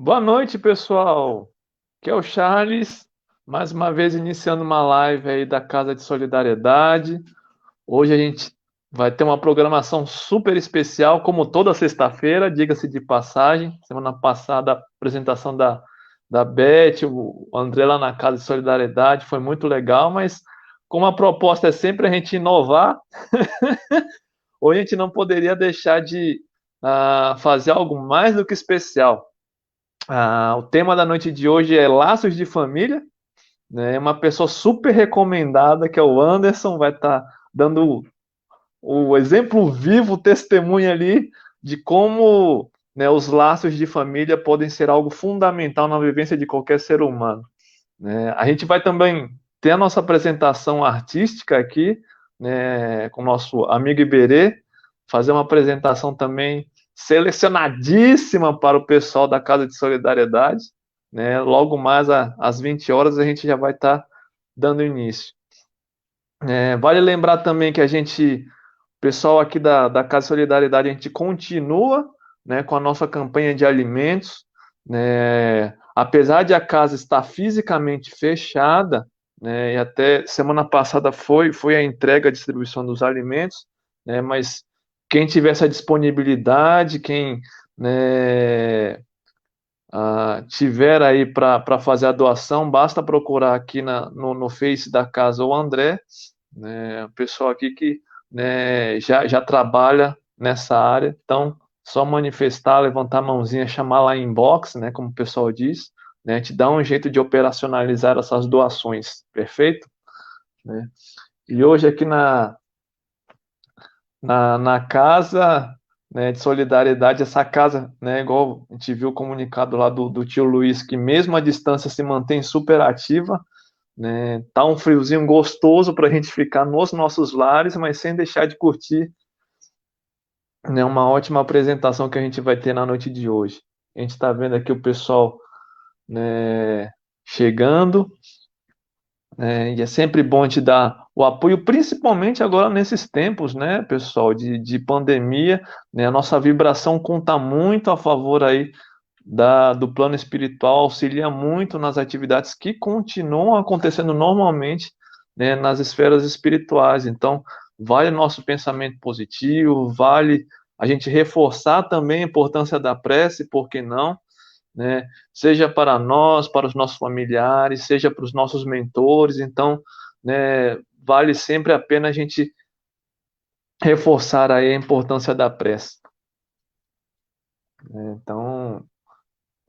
Boa noite, pessoal. Aqui é o Charles, mais uma vez iniciando uma live aí da Casa de Solidariedade. Hoje a gente vai ter uma programação super especial, como toda sexta-feira, diga-se de passagem. Semana passada, a apresentação da Beth, o André lá na Casa de Solidariedade, foi muito legal, mas como a proposta é sempre a gente inovar, hoje a gente não poderia deixar de fazer algo mais do que especial. O tema da noite de hoje é Laços de Família, né? Uma pessoa super recomendada, que é o Anderson, vai estar dando o exemplo vivo, o testemunho ali de como, né, os laços de família podem ser algo fundamental na vivência de qualquer ser humano, né? A gente vai também ter a nossa apresentação artística aqui, né, com o nosso amigo Iberê, fazer uma apresentação também selecionadíssima para o pessoal da Casa de Solidariedade, né? Logo mais às 20 horas a gente já vai estar dando início. Vale lembrar também que o pessoal aqui da Casa de Solidariedade, a gente continua, né, com a nossa campanha de alimentos, né? Apesar de a casa estar fisicamente fechada, né, e até semana passada foi a entrega, a distribuição dos alimentos, né, mas quem tiver essa disponibilidade, quem, né, tiver aí para fazer a doação, basta procurar aqui no Face da casa o André, né, o pessoal aqui que, né, já trabalha nessa área, então só manifestar, levantar a mãozinha, chamar lá em inbox, né, como o pessoal diz, né, te dá um jeito de operacionalizar essas doações, perfeito? Né? E hoje aqui na casa, né, de solidariedade, essa casa, né, igual a gente viu o comunicado lá do tio Luiz, que mesmo à distância se mantém super ativa, né, tá um friozinho gostoso para a gente ficar nos nossos lares, mas sem deixar de curtir, né, uma ótima apresentação que a gente vai ter na noite de hoje. A gente está vendo aqui o pessoal, né, chegando, né, e é sempre bom te dar o apoio, principalmente agora nesses tempos, né, pessoal, de pandemia, né, a nossa vibração conta muito a favor aí do plano espiritual, auxilia muito nas atividades que continuam acontecendo normalmente, né, nas esferas espirituais. Então, vale nosso pensamento positivo, vale a gente reforçar também a importância da prece, por que não? Né? Seja para nós, para os nossos familiares, seja para os nossos mentores. Então, né, vale sempre a pena a gente reforçar aí a importância da prece. Então,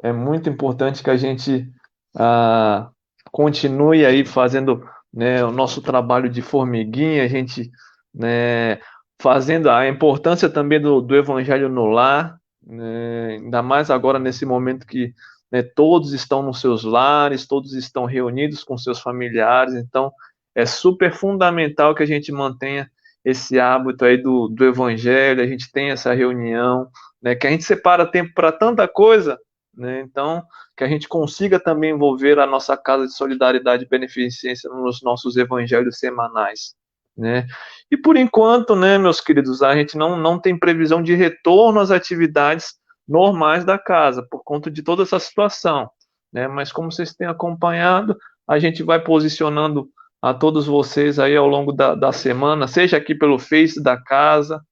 é muito importante que a gente ah, continue aí fazendo, né, o nosso trabalho de formiguinha, a gente, né, fazendo a importância também do evangelho no lar, né, ainda mais agora nesse momento que, né, todos estão nos seus lares, todos estão reunidos com seus familiares, então é super fundamental que a gente mantenha esse hábito aí do evangelho, a gente tenha essa reunião, né, que a gente separa tempo para tanta coisa, né? Então, que a gente consiga também envolver a nossa casa de solidariedade e beneficência nos nossos evangelhos semanais, né? E por enquanto, né, meus queridos, a gente não tem previsão de retorno às atividades normais da casa, por conta de toda essa situação, né? Mas como vocês têm acompanhado, a gente vai posicionando a todos vocês aí ao longo da semana, seja aqui pelo Face da casa,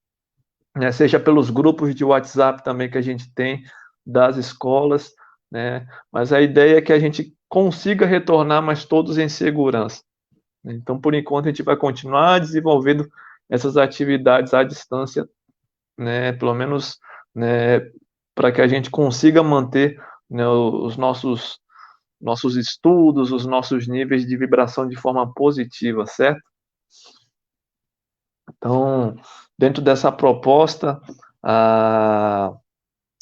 né, seja pelos grupos de WhatsApp também que a gente tem das escolas, né? Mas a ideia é que a gente consiga retornar, mas todos em segurança, né? Então, por enquanto, a gente vai continuar desenvolvendo essas atividades à distância, né? Pelo menos, né, para que a gente consiga manter, né, os nossos estudos, os nossos níveis de vibração de forma positiva, certo? Então, dentro dessa proposta, a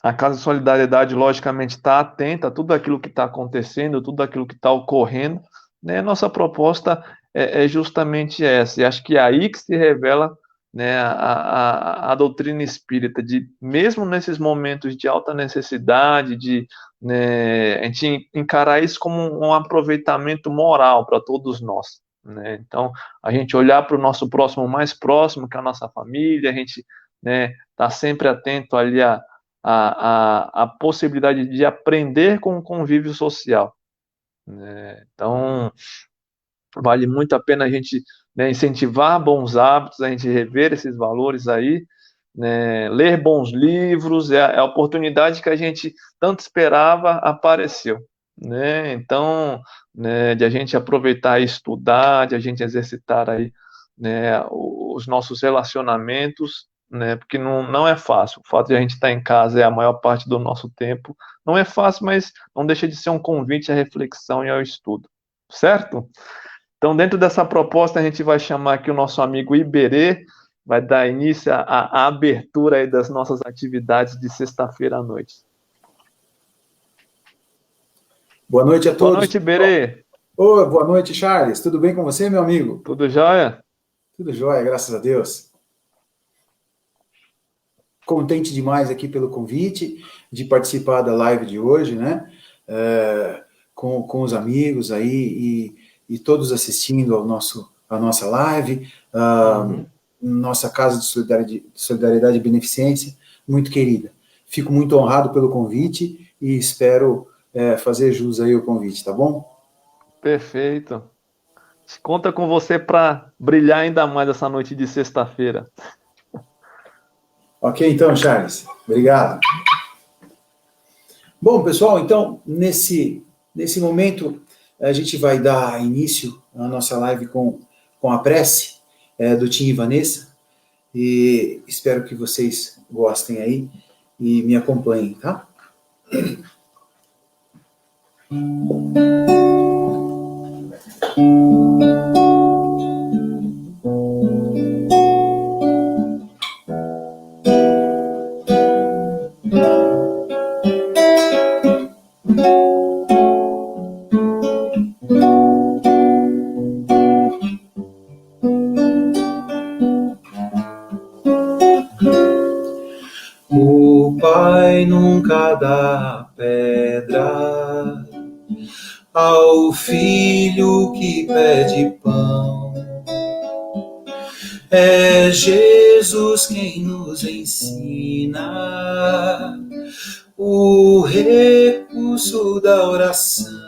A Casa de Solidariedade, logicamente, está atenta a tudo aquilo que está acontecendo, tudo aquilo que está ocorrendo, né? Nossa proposta é justamente essa, e acho que é aí que se revela, né, a doutrina espírita, de mesmo nesses momentos de alta necessidade, né, a gente encarar isso como um aproveitamento moral para todos nós, né? Então, a gente olhar para o nosso próximo mais próximo, que é a nossa família, a gente, né, tá sempre atento ali a possibilidade de aprender com o convívio social, né? Então, vale muito a pena a gente, né, incentivar bons hábitos, a gente rever esses valores aí, né, ler bons livros, é a oportunidade que a gente tanto esperava, apareceu, né? Então, né, de a gente aproveitar e estudar, de a gente exercitar aí, né, os nossos relacionamentos, né? Porque não é fácil. O fato de a gente estar em casa é a maior parte do nosso tempo. Não é fácil, mas não deixa de ser um convite à reflexão e ao estudo, certo? Então, dentro dessa proposta, a gente vai chamar aqui o nosso amigo Iberê, vai dar início à abertura aí das nossas atividades de sexta-feira à noite. Boa noite a Boa todos. noite, Iberê. Boa noite, Charles. Tudo bem com você, meu amigo? Tudo jóia? Tudo jóia, graças a Deus. Contente demais aqui pelo convite de participar da live de hoje, né? Com os amigos aí e todos assistindo à nossa live, nossa Casa de Solidariedade e Beneficência, muito querida. Fico muito honrado pelo convite e espero fazer jus aí ao convite, tá bom? Perfeito. Conta com você para brilhar ainda mais essa noite de sexta-feira. Ok, então, Charles. Obrigado. Bom, pessoal, então, nesse momento, a gente vai dar início à nossa live com a prece do Tim e Vanessa, e espero que vocês gostem aí e me acompanhem, tá? O Pai nunca dá pedra ao filho que pede pão. É Jesus quem nos ensina o recurso da oração.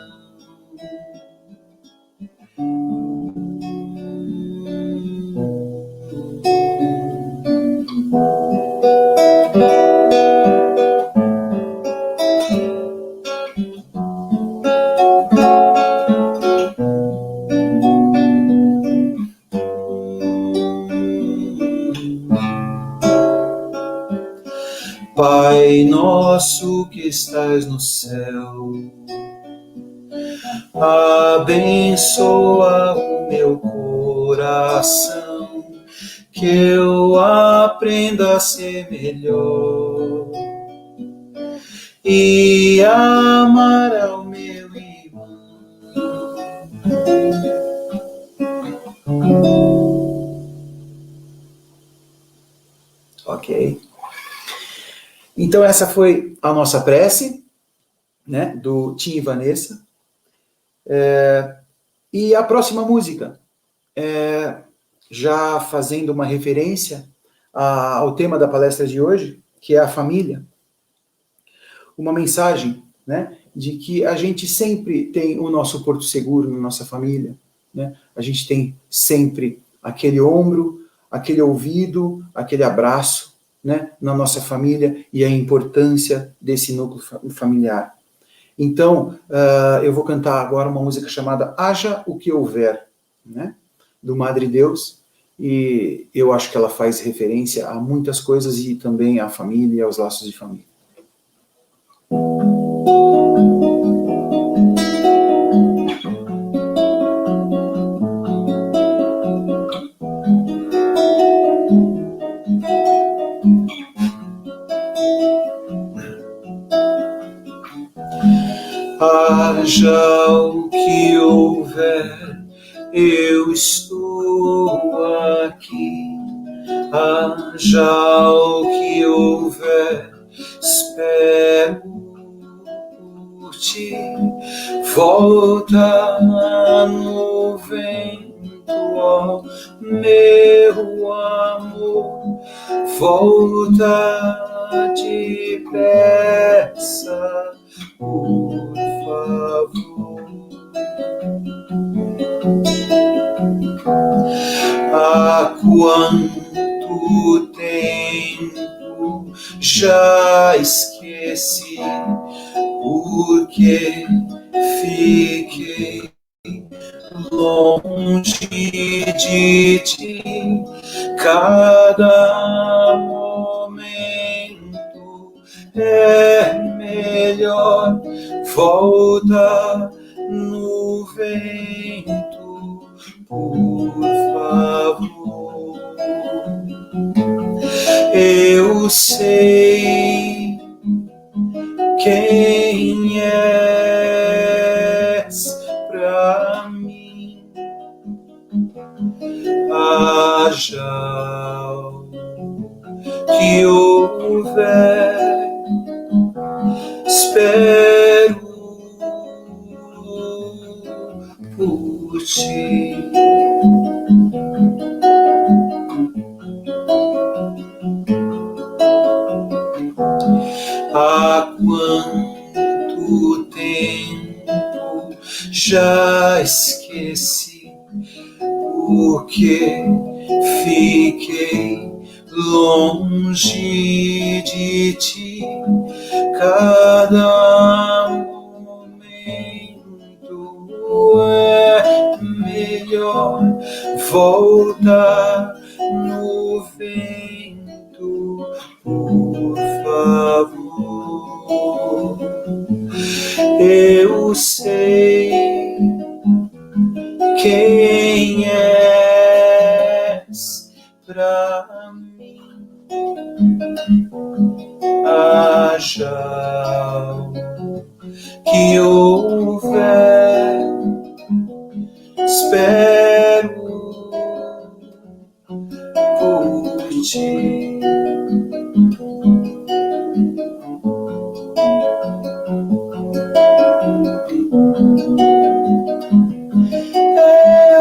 Pai nosso que estás no céu, abençoa o meu coração, que eu aprenda a ser melhor e amar ao meu irmão. Ok. Então essa foi a nossa prece, né, do Tim e Vanessa. E a próxima música, já fazendo uma referência ao tema da palestra de hoje, que é a família. Uma mensagem, né, de que a gente sempre tem o nosso porto seguro na nossa família, né? A gente tem sempre aquele ombro, aquele ouvido, aquele abraço, né, na nossa família, e a importância desse núcleo familiar. Então, eu vou cantar agora uma música chamada Haja o que Houver, né, do Madre Deus, e eu acho que ela faz referência a muitas coisas e também à família e aos laços de família. Haja o que houver, eu estou aqui. Haja o que houver, espero por ti. Volta no vento, ó meu amor, volta depressa, por favor. Há quanto tempo já esqueci, porque fiquei longe de ti. Cada momento é melhor. Volta no vento, por favor. Eu sei quem és pra mim. Haja o que houver, espero por ti. Há quanto tempo já esqueci, porque fiquei longe de ti. Cada momento é melhor. Volta no vento, por favor. Eu sei quem és pra mim. Haja o que houver, espero por ti.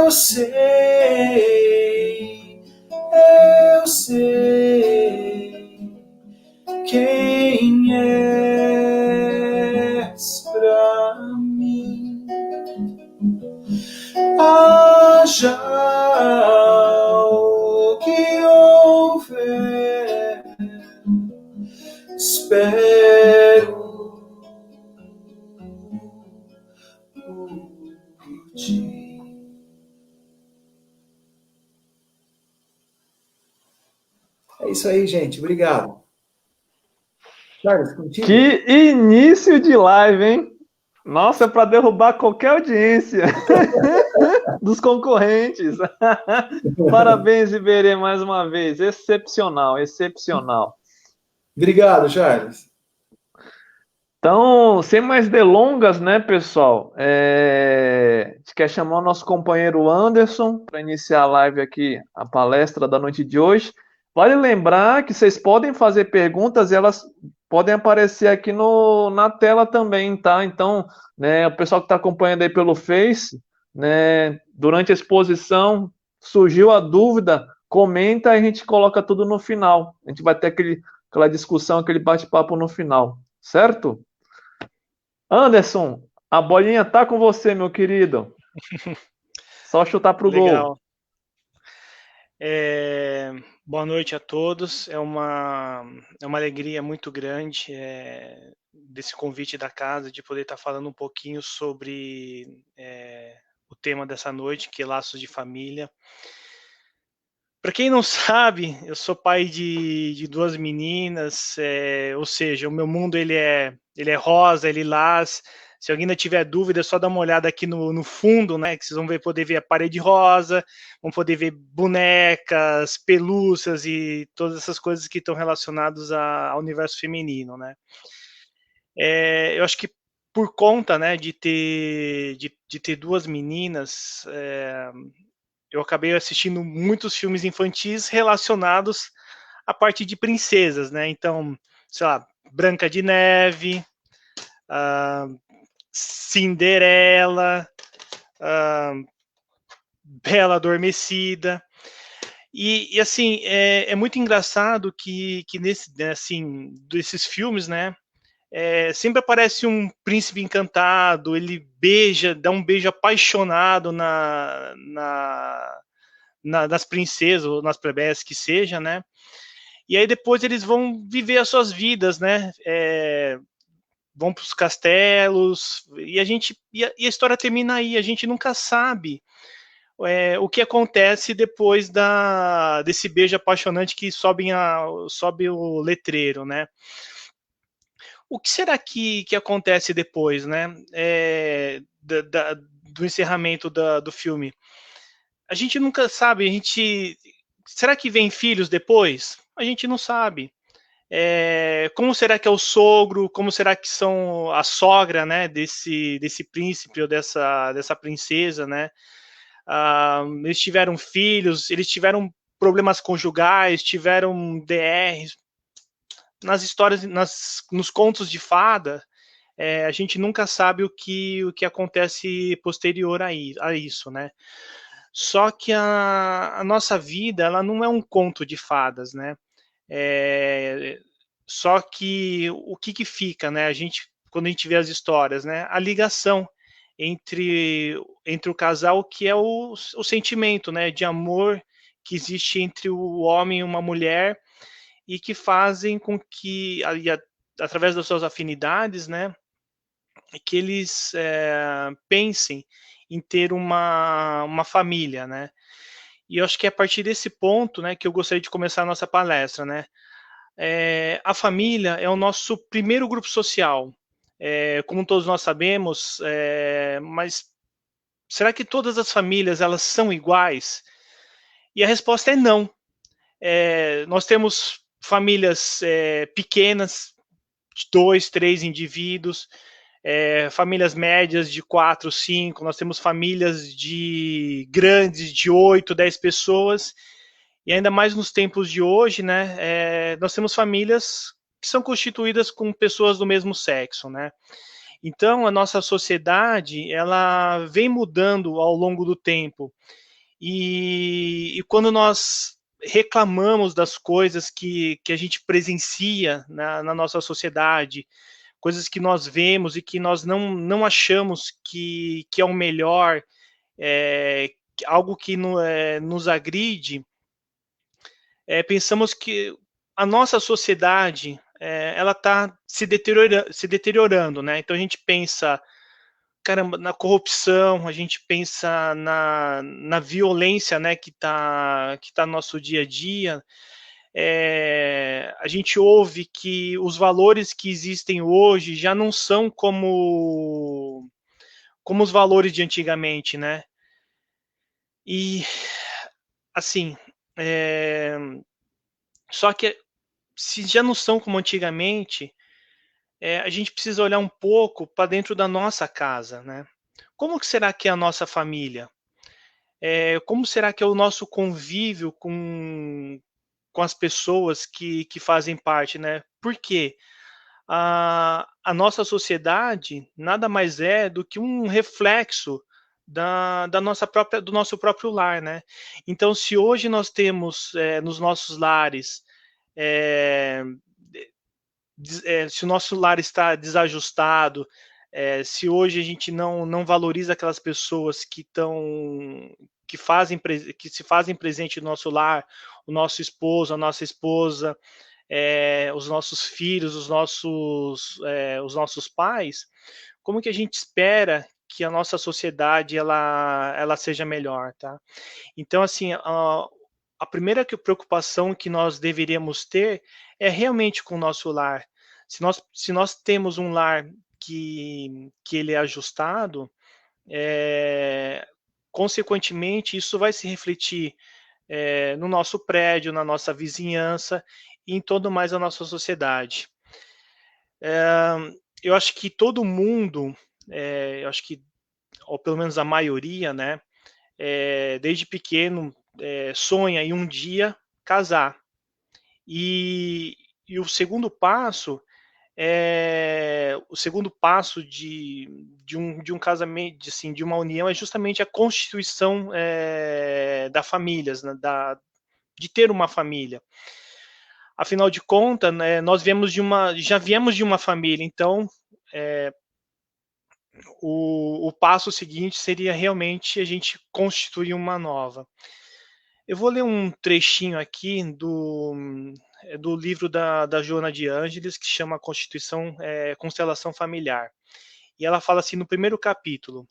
Eu sei quem és pra mim. Haja o que houver, espero por ti. É isso aí, gente. Obrigado. Charles, contigo? Que início de live, hein? Nossa, é para derrubar qualquer audiência dos concorrentes. Parabéns, Iberê, mais uma vez. Excepcional, excepcional. Obrigado, Charles. Então, sem mais delongas, né, pessoal? A gente quer chamar o nosso companheiro Anderson para iniciar a live aqui, a palestra da noite de hoje. Vale lembrar que vocês podem fazer perguntas e elas podem aparecer aqui na tela também, tá? Então, né, o pessoal que está acompanhando aí pelo Face, né, durante a exposição, surgiu a dúvida, comenta e a gente coloca tudo no final. A gente vai ter aquela discussão, aquele bate-papo no final, certo? Anderson, a bolinha tá com você, meu querido. Só chutar pro Legal. gol. Boa noite a todos. É uma alegria muito grande desse convite da casa, de poder estar falando um pouquinho sobre o tema dessa noite, que é laços de família. Para quem não sabe, eu sou pai de duas meninas, ou seja, o meu mundo ele é rosa, é lilás. Se alguém ainda tiver dúvida, é só dar uma olhada aqui no fundo, né? Que vocês vão poder ver a parede rosa, vão poder ver bonecas, pelúcias e todas essas coisas que estão relacionadas ao universo feminino, né? Eu acho que por conta, né, de ter duas meninas, eu acabei assistindo muitos filmes infantis relacionados à parte de princesas, né? Então, sei lá, Branca de Neve, Cinderela, Bela Adormecida. E assim, é muito engraçado que nesse, né, assim, desses filmes, né, sempre aparece um príncipe encantado, ele beija, dá um beijo apaixonado nas princesas ou nas plebeias que seja, né? E aí depois eles vão viver as suas vidas, né? Vão para os castelos e a história termina aí. A gente nunca sabe o que acontece depois desse beijo apaixonante que sobe o letreiro, né? O que será que acontece depois, né? Do encerramento do filme? A gente nunca sabe. Será que vem filhos depois? A gente não sabe. Como será que é o sogro? Como será que são a sogra, né? Desse príncipe ou dessa princesa, né? Eles tiveram filhos, eles tiveram problemas conjugais, tiveram DRs. Nas histórias, nos contos de fada, a gente nunca sabe o que acontece posterior a isso, né? Só que a nossa vida, ela não é um conto de fadas, né? Só que o que fica, né? Quando a gente vê as histórias, né? A ligação entre o casal, que é o sentimento, né? De amor que existe entre o homem e uma mulher e que fazem com que, através das suas afinidades, né? Que eles pensem em ter uma família, né? E eu acho que é a partir desse ponto, né, que eu gostaria de começar a nossa palestra, né? A família é o nosso primeiro grupo social, como todos nós sabemos, mas será que todas as famílias elas são iguais? E a resposta é não. Nós temos famílias pequenas, de 2, 3 indivíduos, famílias médias de 4, 5, nós temos famílias de grandes de 8, 10 pessoas, e ainda mais nos tempos de hoje, né, nós temos famílias que são constituídas com pessoas do mesmo sexo, né? Então, a nossa sociedade, ela vem mudando ao longo do tempo, e quando nós reclamamos das coisas que a gente presencia na nossa sociedade, coisas que nós vemos e que nós não achamos que é o melhor, algo que nos agride, pensamos que a nossa sociedade ela está se deteriorando, né? Então a gente pensa, caramba, na corrupção, a gente pensa na violência, né, que tá no nosso dia a dia. A gente ouve que os valores que existem hoje já não são como os valores de antigamente, né? E assim, só que se já não são como antigamente, a gente precisa olhar um pouco para dentro da nossa casa, né? Como que será que é a nossa família? Como será que é o nosso convívio com as pessoas que fazem parte, né? Por quê? A nossa sociedade nada mais é do que um reflexo do nosso próprio lar, né? Então, se hoje nós temos nos nossos lares, é, se o nosso lar está desajustado, se hoje a gente não valoriza aquelas pessoas que se fazem presente no nosso lar, o nosso esposo, a nossa esposa, os nossos filhos, os nossos pais, como que a gente espera que a nossa sociedade ela seja melhor, tá? Então, assim, a primeira preocupação que nós deveríamos ter é realmente com o nosso lar. Se nós temos um lar que ele é ajustado, consequentemente, isso vai se refletir no nosso prédio, na nossa vizinhança e em todo mais a nossa sociedade. Eu acho que todo mundo, eu acho que, ou pelo menos a maioria, né, desde pequeno, sonha em um dia casar. E o segundo passo de um casamento, assim, de uma união, é justamente a constituição da famílias, né, de ter uma família. Afinal de contas, né, já viemos de uma família, então o passo seguinte seria realmente a gente constituir uma nova. Eu vou ler um trechinho aqui do livro da Joana de Ângeles, que chama Constelação Familiar. E ela fala assim no primeiro capítulo: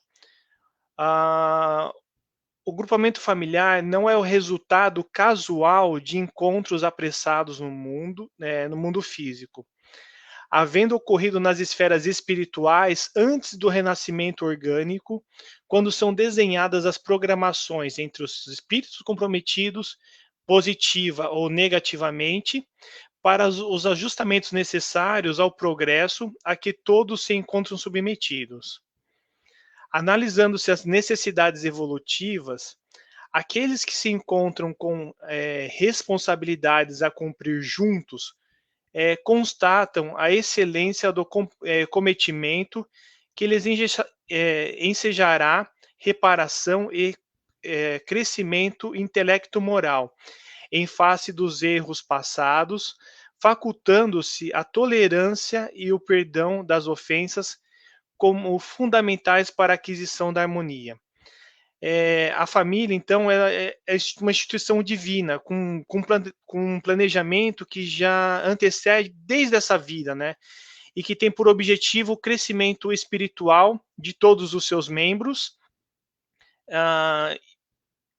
o grupamento familiar não é o resultado casual de encontros apressados no mundo físico, havendo ocorrido nas esferas espirituais antes do renascimento orgânico, quando são desenhadas as programações entre os espíritos comprometidos, positiva ou negativamente, para os ajustamentos necessários ao progresso a que todos se encontram submetidos. Analisando-se as necessidades evolutivas, aqueles que se encontram com responsabilidades a cumprir juntos constatam a excelência do cometimento que lhes ensejará reparação e crescimento intelecto-moral em face dos erros passados, facultando-se a tolerância e o perdão das ofensas como fundamentais para a aquisição da harmonia. A família, então, é uma instituição divina, com um planejamento que já antecede desde essa vida, né? E que tem por objetivo o crescimento espiritual de todos os seus membros,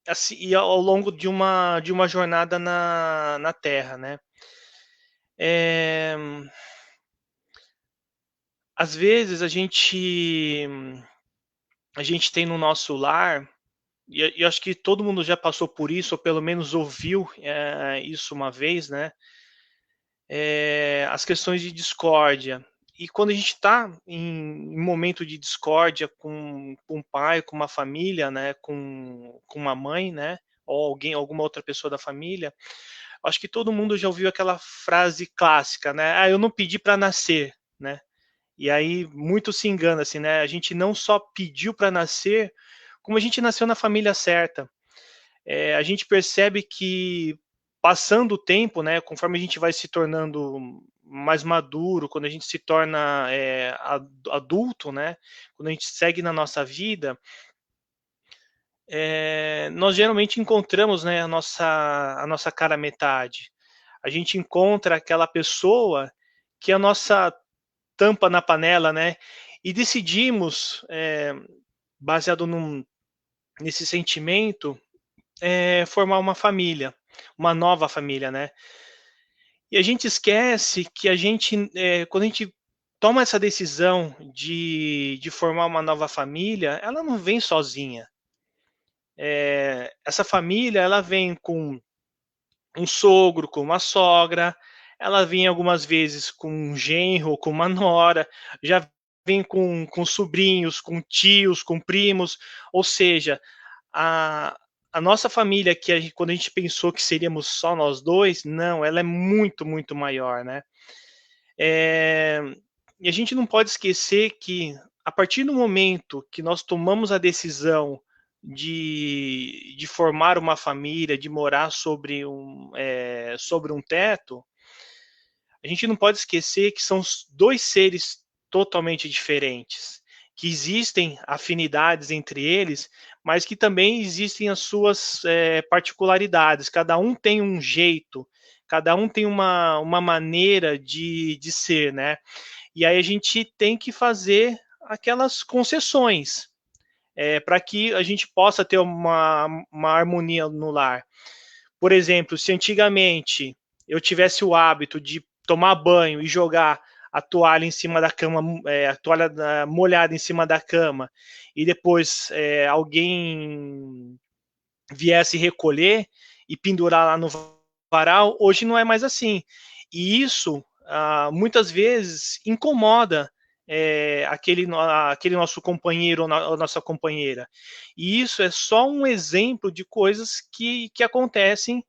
assim, e ao longo de uma jornada na Terra, né? Às vezes a gente tem no nosso lar, e eu acho que todo mundo já passou por isso, ou pelo menos ouviu isso uma vez, né? As questões de discórdia. E quando a gente está em momento de discórdia com um pai, com uma família, né? Com uma mãe, né? Ou alguma outra pessoa da família, acho que todo mundo já ouviu aquela frase clássica, né? Ah, eu não pedi para nascer, né? E aí muito se engana, assim, né? A gente não só pediu para nascer, como a gente nasceu na família certa. A gente percebe que passando o tempo, né, conforme a gente vai se tornando mais maduro, quando a gente se torna adulto, né, quando a gente segue na nossa vida, nós geralmente encontramos, né, a nossa cara metade. A gente encontra aquela pessoa que é a nossa tampa na panela, né? E decidimos, baseado nesse sentimento, formar uma família, uma nova família, né? E a gente esquece que quando a gente toma essa decisão de formar uma nova família, ela não vem sozinha. Essa família, ela vem com um sogro, com uma sogra, ela vem algumas vezes com um genro, com uma nora, já vem com sobrinhos, com tios, com primos, ou seja, a nossa família, quando a gente pensou que seríamos só nós dois, não, ela é muito, muito maior, né? E a gente não pode esquecer que, a partir do momento que nós tomamos a decisão de formar uma família, de morar sobre um teto, a gente não pode esquecer que são dois seres totalmente diferentes, que existem afinidades entre eles, mas que também existem as suas particularidades. Cada um tem um jeito, cada um tem uma maneira de ser, né? E aí a gente tem que fazer aquelas concessões, para que a gente possa ter uma harmonia no lar. Por exemplo, se antigamente eu tivesse o hábito de tomar banho e jogar a toalha em cima da cama, a toalha molhada em cima da cama, e depois alguém viesse recolher e pendurar lá no varal, hoje não é mais assim. E isso muitas vezes incomoda aquele nosso companheiro ou nossa companheira. E isso é só um exemplo de coisas que acontecem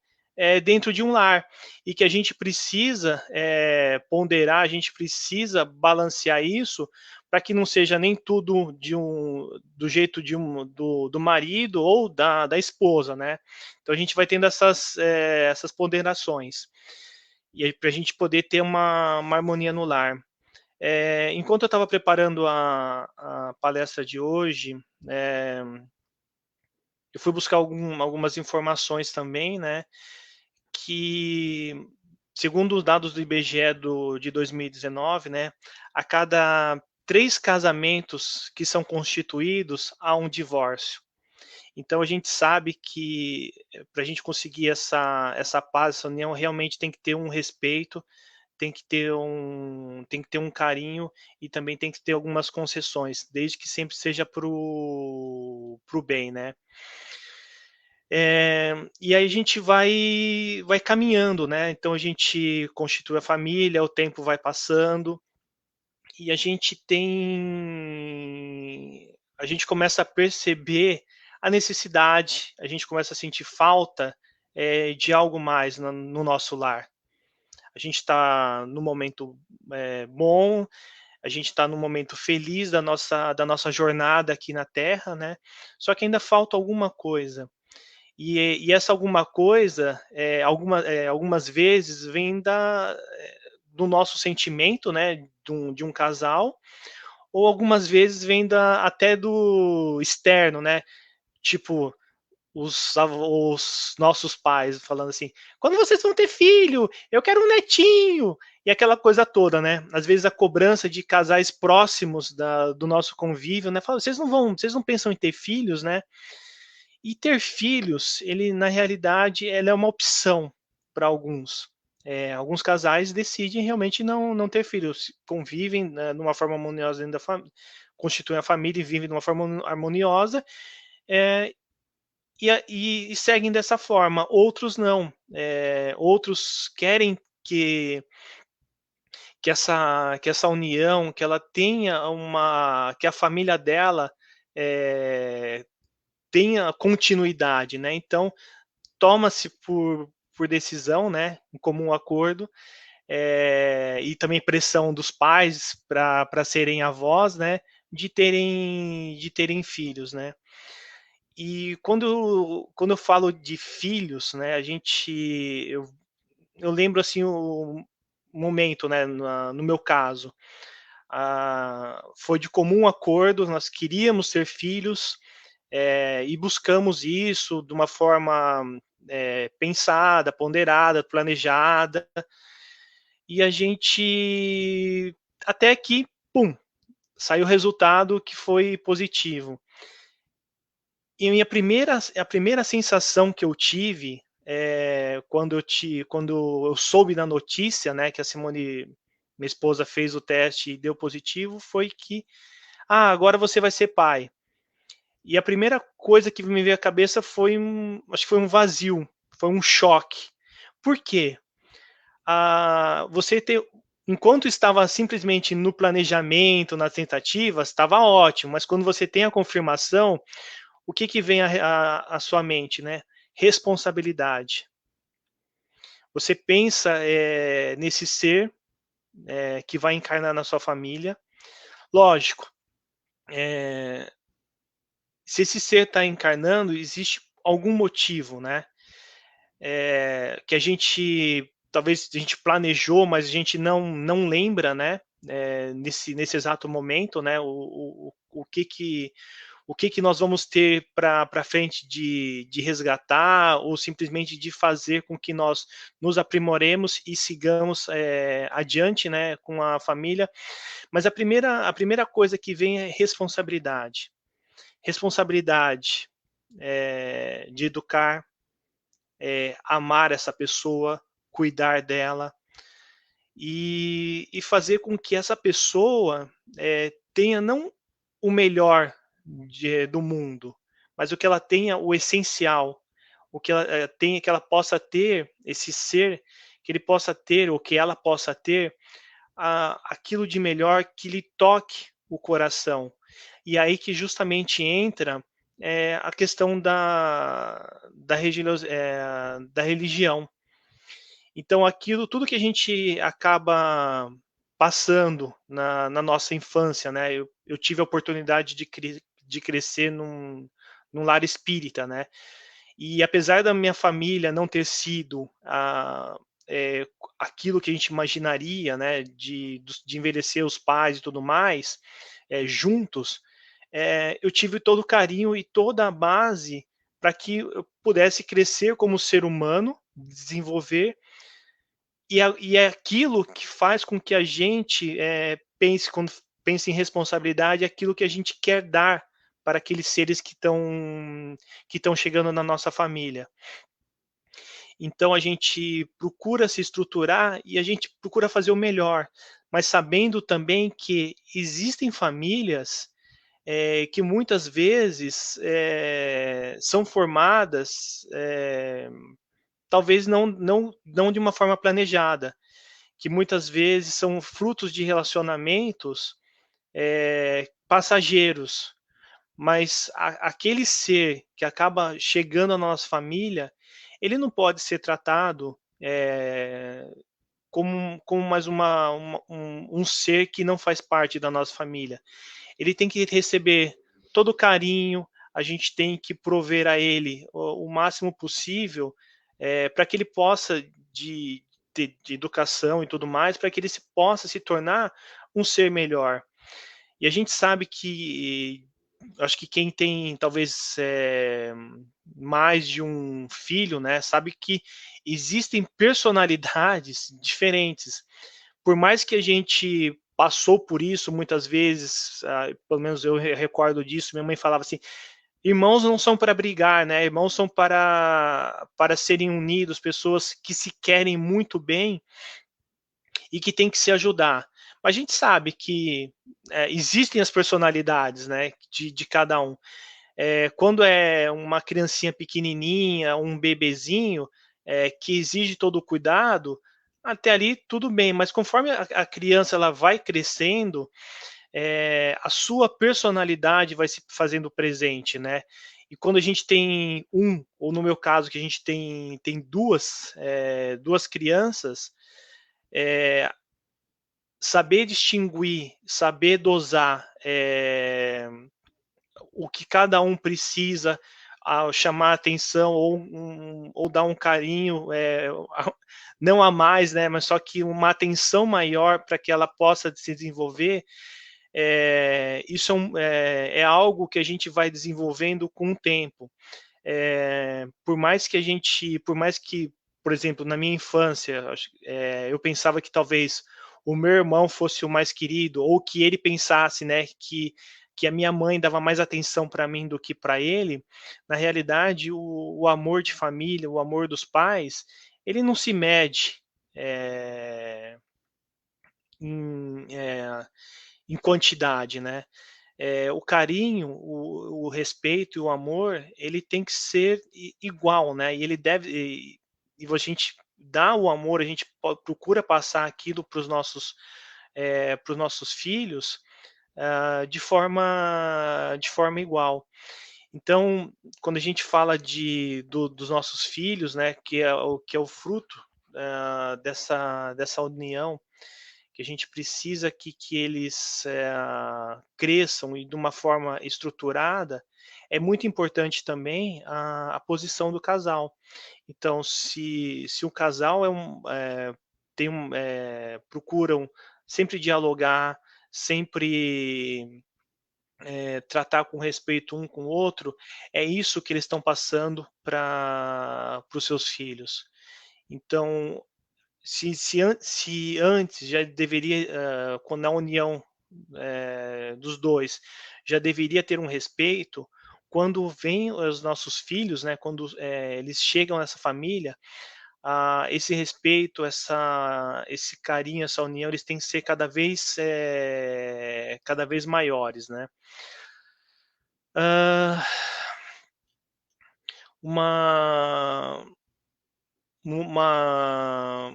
dentro de um lar, e que a gente precisa ponderar, a gente precisa balancear isso para que não seja nem tudo do jeito do marido ou da esposa, né? Então a gente vai tendo essas ponderações, e aí para a gente poder ter uma harmonia no lar. Enquanto eu estava preparando a palestra de hoje, eu fui buscar algumas informações também, né? Que, segundo os dados do IBGE de 2019, né, a cada 3 casamentos que são constituídos, há um divórcio. Então a gente sabe que para a gente conseguir essa paz, essa união, realmente tem que ter um respeito, tem que ter um carinho e também tem que ter algumas concessões, desde que sempre seja pro bem, né? E aí a gente vai caminhando, né? Então a gente constitui a família, o tempo vai passando e a gente começa a perceber a necessidade, a gente começa a sentir falta de algo mais no nosso lar. A gente está no momento bom, a gente está no momento feliz da nossa jornada aqui na Terra, né? Só que ainda falta alguma coisa. E essa alguma coisa, algumas vezes, vem do nosso sentimento, né, de um casal, ou algumas vezes vem até do externo, né, tipo os nossos pais falando assim: quando vocês vão ter filho? Eu quero um netinho! E aquela coisa toda, né? Às vezes a cobrança de casais próximos do nosso convívio, né? Fala, vocês não pensam em ter filhos, né? E ter filhos, ele na realidade, ela é uma opção para alguns. Alguns casais decidem realmente não ter filhos, convivem, né, numa forma harmoniosa dentro da família, constituem a família e vivem de uma forma harmoniosa, e seguem dessa forma. Outros não. Outros querem que essa união, que ela tenha que a família dela tenha continuidade, né? Então toma-se por decisão, né, em comum acordo, e também pressão dos pais para serem avós, né, de terem filhos, né. E quando eu falo de filhos, né, eu lembro assim o momento, né, no meu caso, foi de comum acordo, nós queríamos ter filhos, e buscamos isso de uma forma pensada, ponderada, planejada, e a gente até que, pum, saiu o resultado que foi positivo. E a primeira sensação que eu tive quando eu soube da notícia, né, que a Simone, minha esposa, fez o teste e deu positivo, foi que, agora você vai ser pai. E a primeira coisa que me veio à cabeça acho que foi um vazio, foi um choque. Por quê? Enquanto estava simplesmente no planejamento, nas tentativas, estava ótimo, mas quando você tem a confirmação, o que vem à sua mente, né? Responsabilidade. Você pensa nesse ser que vai encarnar na sua família. Lógico, se esse ser está encarnando, existe algum motivo, né? Que talvez a gente planejou, mas a gente não lembra, né? Nesse exato momento, né? O que nós vamos ter para frente de resgatar, ou simplesmente de fazer com que nós nos aprimoremos e sigamos adiante, né, com a família. Mas a primeira coisa que vem é responsabilidade. Responsabilidade de educar, amar essa pessoa, cuidar dela e fazer com que essa pessoa tenha não o melhor do mundo, mas o que ela tenha o essencial, o que ela tenha, que ela possa ter esse ser, que ele possa ter, ou que ela possa ter aquilo de melhor que lhe toque o coração. E aí que justamente entra a questão da religião. Então, aquilo, tudo que a gente acaba passando na nossa infância, né? Eu tive a oportunidade de crescer num lar espírita, né? E apesar da minha família não ter sido aquilo que a gente imaginaria, né? De envelhecer os pais e tudo mais, juntos, eu tive todo o carinho e toda a base para que eu pudesse crescer como ser humano, desenvolver, e é aquilo que faz com que a gente pense, quando pensa em responsabilidade, aquilo que a gente quer dar para aqueles seres que estão chegando na nossa família. Então a gente procura se estruturar e a gente procura fazer o melhor, mas sabendo também que existem famílias que muitas vezes são formadas, talvez não de uma forma planejada, que muitas vezes são frutos de relacionamentos passageiros, mas aquele ser que acaba chegando à nossa família, ele não pode ser tratado como mais um ser que não faz parte da nossa família. Ele tem que receber todo o carinho, a gente tem que prover a ele o máximo possível para que ele possa, de educação e tudo mais, para que ele possa se tornar um ser melhor. E a gente sabe que, acho que quem tem talvez mais de um filho, né, sabe que existem personalidades diferentes. Por mais que a gente passou por isso muitas vezes, pelo menos eu recordo disso, minha mãe falava assim, irmãos não são para brigar, né? Irmãos são para serem unidos, pessoas que se querem muito bem e que tem que se ajudar. Mas a gente sabe que existem as personalidades, né, de cada um. Quando é uma criancinha pequenininha, um bebezinho, que exige todo o cuidado, até ali tudo bem, mas conforme a criança ela vai crescendo, a sua personalidade vai se fazendo presente, né? E quando a gente tem ou no meu caso, que a gente tem duas crianças, saber distinguir, saber dosar o que cada um precisa, ao chamar atenção ou dar um carinho, não a mais, né, mas só que uma atenção maior para que ela possa se desenvolver, isso é algo que a gente vai desenvolvendo com o tempo. Por mais que, por exemplo, na minha infância, eu pensava que talvez o meu irmão fosse o mais querido, ou que ele pensasse, né, que a minha mãe dava mais atenção para mim do que para ele. Na realidade, o amor de família, o amor dos pais, ele não se mede em, em quantidade, né? O carinho, o respeito e o amor, ele tem que ser igual, né? E ele deve, e a gente dá o amor, a gente procura passar aquilo para os nossos filhos de forma igual. Então, quando a gente fala dos nossos filhos, né, que é o fruto dessa união, que a gente precisa que eles cresçam e de uma forma estruturada, é muito importante também a posição do casal. Então, se o casal procuram sempre dialogar, sempre tratar com respeito um com o outro, é isso que eles estão passando para os seus filhos. Então, se antes já deveria, quando a união dos dois, já deveria ter um respeito, quando vêm os nossos filhos, né, quando eles chegam nessa família, esse respeito, esse carinho, essa união, eles têm que ser cada vez maiores, né? Ah, uma, uma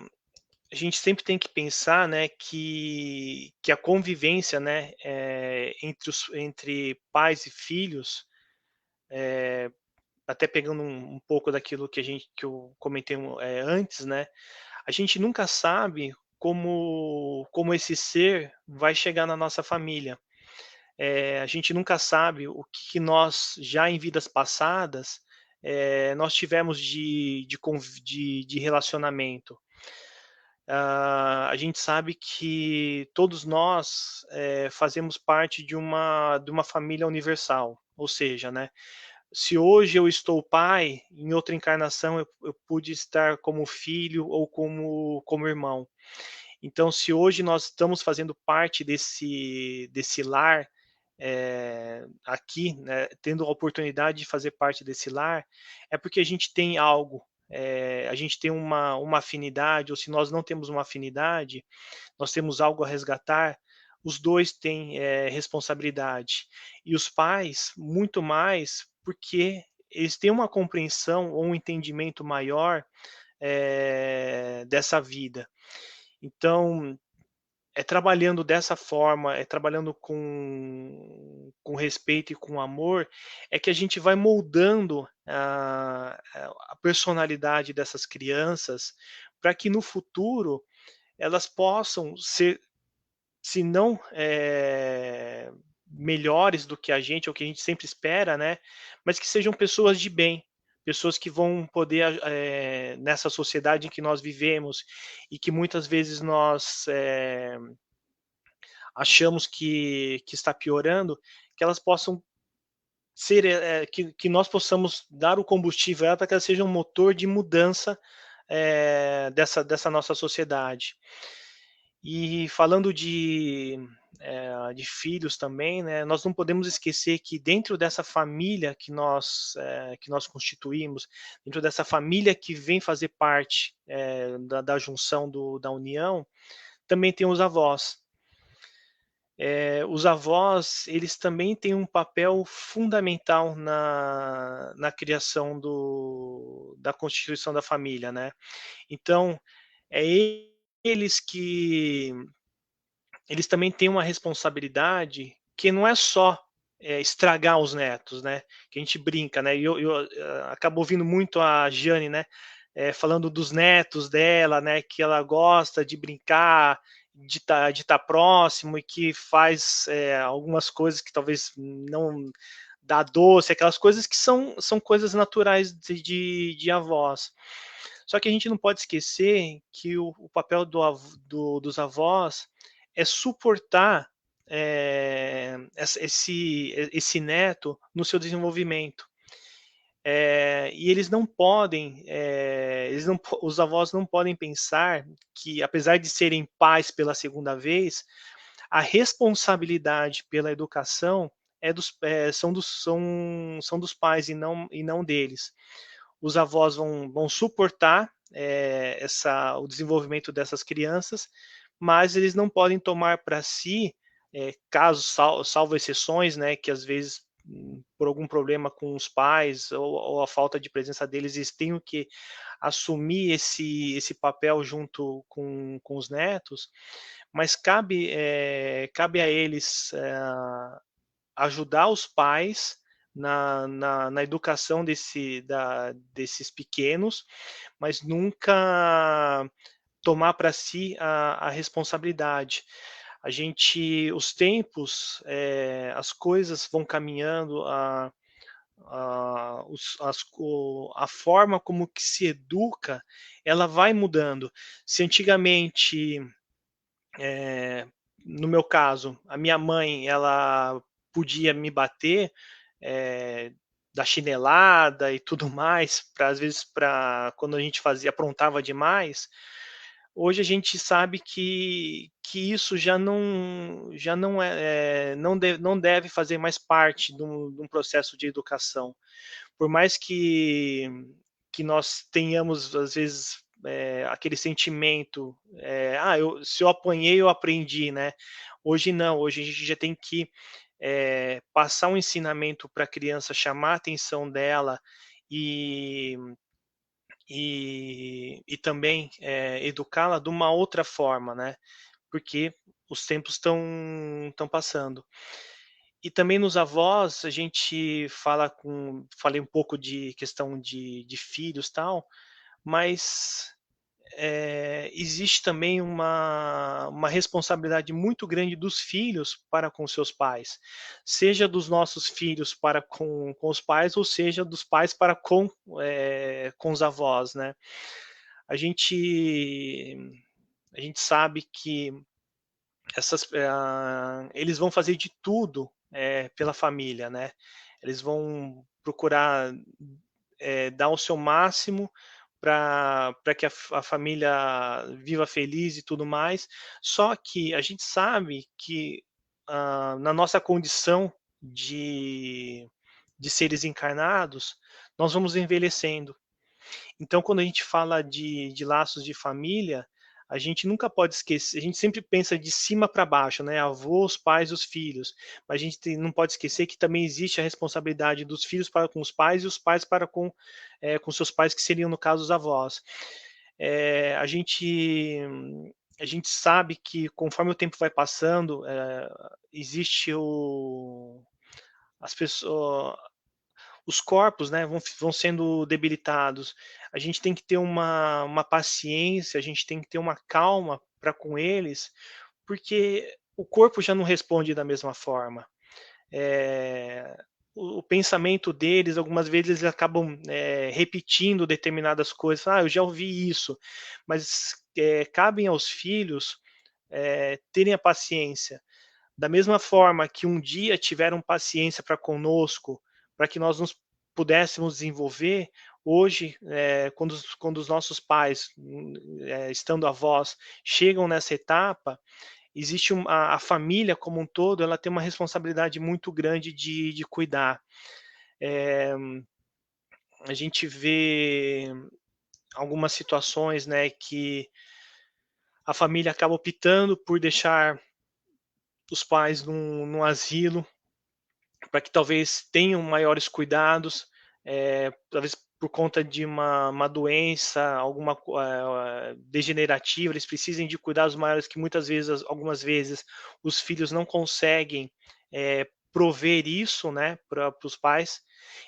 a gente sempre tem que pensar, né, que a convivência, né, entre pais e filhos, até pegando um pouco daquilo que eu comentei antes, né? A gente nunca sabe como esse ser vai chegar na nossa família. A gente nunca sabe o que nós, já em vidas passadas, nós tivemos de relacionamento. A gente sabe que todos nós fazemos parte de uma família universal, ou seja, né, se hoje eu estou pai, em outra encarnação eu pude estar como filho ou como irmão. Então, se hoje nós estamos fazendo parte desse lar, aqui, né, tendo a oportunidade de fazer parte desse lar, é porque a gente tem algo, a gente tem uma afinidade, ou se nós não temos uma afinidade, nós temos algo a resgatar, os dois têm responsabilidade. E os pais, muito mais, porque eles têm uma compreensão ou um entendimento maior dessa vida. Então, trabalhando dessa forma, trabalhando com respeito e com amor, é que a gente vai moldando a personalidade dessas crianças para que no futuro elas possam ser, se não melhores do que a gente, ou que a gente sempre espera, né? Mas que sejam pessoas de bem, pessoas que vão poder, nessa sociedade em que nós vivemos e que muitas vezes nós achamos que está piorando, que elas possam ser, que nós possamos dar o combustível para que elas sejam um motor de mudança dessa nossa sociedade. E falando de filhos também, né, nós não podemos esquecer que dentro dessa família que nós constituímos, dentro dessa família que vem fazer parte da junção da união, também tem os avós. Os avós, eles também têm um papel fundamental na criação da constituição da família, né? Então, é eles que eles também têm uma responsabilidade que não é só estragar os netos, né? Que a gente brinca, né? E eu acabo ouvindo muito a Jane, né? Falando dos netos dela, né? Que ela gosta de brincar, de tá próximo e que faz algumas coisas que talvez não dá doce, aquelas coisas que são coisas naturais de avós. Só que a gente não pode esquecer que o papel dos avós é suportar esse neto no seu desenvolvimento. E eles não podem, os avós não podem pensar que, apesar de serem pais pela segunda vez, a responsabilidade pela educação são dos pais e não deles. Os avós vão suportar o desenvolvimento dessas crianças, mas eles não podem tomar para si, casos, salvo exceções, né, que às vezes, por algum problema com os pais ou a falta de presença deles, eles têm que assumir esse papel junto com os netos, mas cabe a eles ajudar os pais na educação desses pequenos, mas nunca tomar para si a responsabilidade. Os tempos, as coisas vão caminhando, a forma como que se educa, ela vai mudando. Se antigamente, no meu caso, a minha mãe, ela podia me bater, da chinelada e tudo mais, às vezes quando a gente aprontava demais. Hoje a gente sabe que isso já não não deve fazer mais parte de um processo de educação. Por mais que nós tenhamos, às vezes, aquele sentimento, se eu apanhei, eu aprendi, né? Hoje não, hoje a gente já tem que passar um ensinamento para a criança, chamar a atenção dela e, e também educá-la de uma outra forma, né? Porque os tempos estão passando. E também nos avós, a gente falei um pouco de questão de filhos, tal, mas existe também uma responsabilidade muito grande dos filhos para com seus pais, seja dos nossos filhos para com os pais, ou seja, dos pais para com os avós, né? A gente, a gente sabe que eles vão fazer de tudo pela família, né? Eles vão procurar dar o seu máximo para que a família viva feliz e tudo mais. Só que a gente sabe que na nossa condição de seres encarnados, nós vamos envelhecendo. Então, quando a gente fala de laços de família, a gente nunca pode esquecer, a gente sempre pensa de cima para baixo, né? Avós, pais, os filhos. Mas a gente não pode esquecer que também existe a responsabilidade dos filhos para com os pais e os pais para com seus pais, que seriam, no caso, os avós. A gente sabe que conforme o tempo vai passando, existe as pessoas, os corpos, né, vão sendo debilitados. A gente tem que ter uma paciência, a gente tem que ter uma calma para com eles, porque o corpo já não responde da mesma forma. O pensamento deles, algumas vezes eles acabam repetindo determinadas coisas. Eu já ouvi isso, mas cabem aos filhos terem a paciência. Da mesma forma que um dia tiveram paciência para conosco, para que nós nos pudéssemos desenvolver, hoje, quando os nossos pais, estando avós, chegam nessa etapa, existe a família como um todo, ela tem uma responsabilidade muito grande de cuidar. A gente vê algumas situações, né, que a família acaba optando por deixar os pais num asilo, para que talvez tenham maiores cuidados, talvez por conta de uma doença, alguma degenerativa, eles precisem de cuidados maiores que muitas vezes, algumas vezes, os filhos não conseguem prover isso, né, para os pais.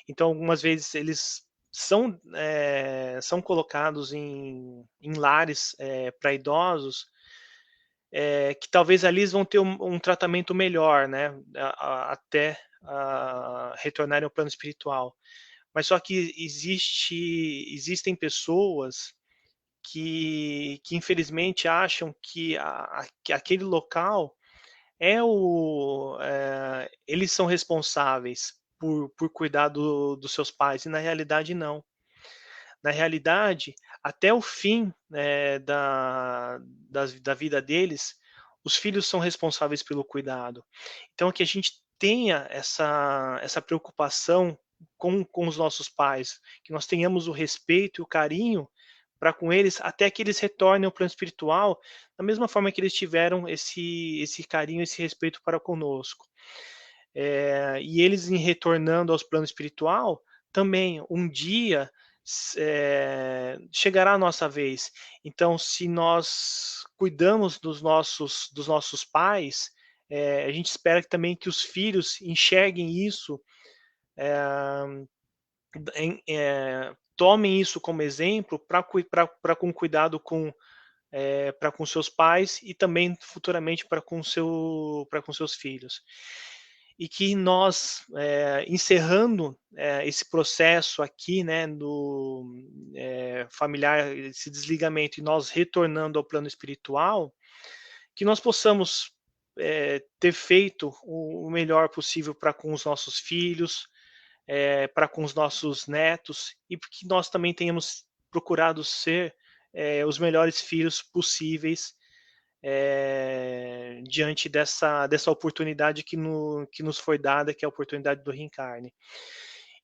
Então, algumas vezes eles são colocados em lares para idosos, que talvez ali eles vão ter um tratamento melhor, né, até retornarem ao plano espiritual. Mas só que existem pessoas que infelizmente acham que aquele local eles são responsáveis por cuidar dos seus pais, e na realidade não. Na realidade, até o fim da vida deles, os filhos são responsáveis pelo cuidado. Então, que a gente tenha essa preocupação com os nossos pais, que nós tenhamos o respeito e o carinho para com eles, até que eles retornem ao plano espiritual, da mesma forma que eles tiveram esse carinho, esse respeito para conosco. E eles, em retornando ao plano espiritual, também um dia chegará a nossa vez. Então, se nós cuidamos dos nossos pais, a gente espera também que os filhos enxerguem isso, tomem isso como exemplo para com cuidado para com seus pais e também futuramente para com seus filhos. E que nós, encerrando esse processo aqui, né, do familiar, esse desligamento, e nós retornando ao plano espiritual, que nós possamos ter feito o melhor possível para com os nossos filhos, para com os nossos netos, e que nós também tenhamos procurado ser os melhores filhos possíveis diante dessa oportunidade que nos foi dada, que é a oportunidade do reencarne.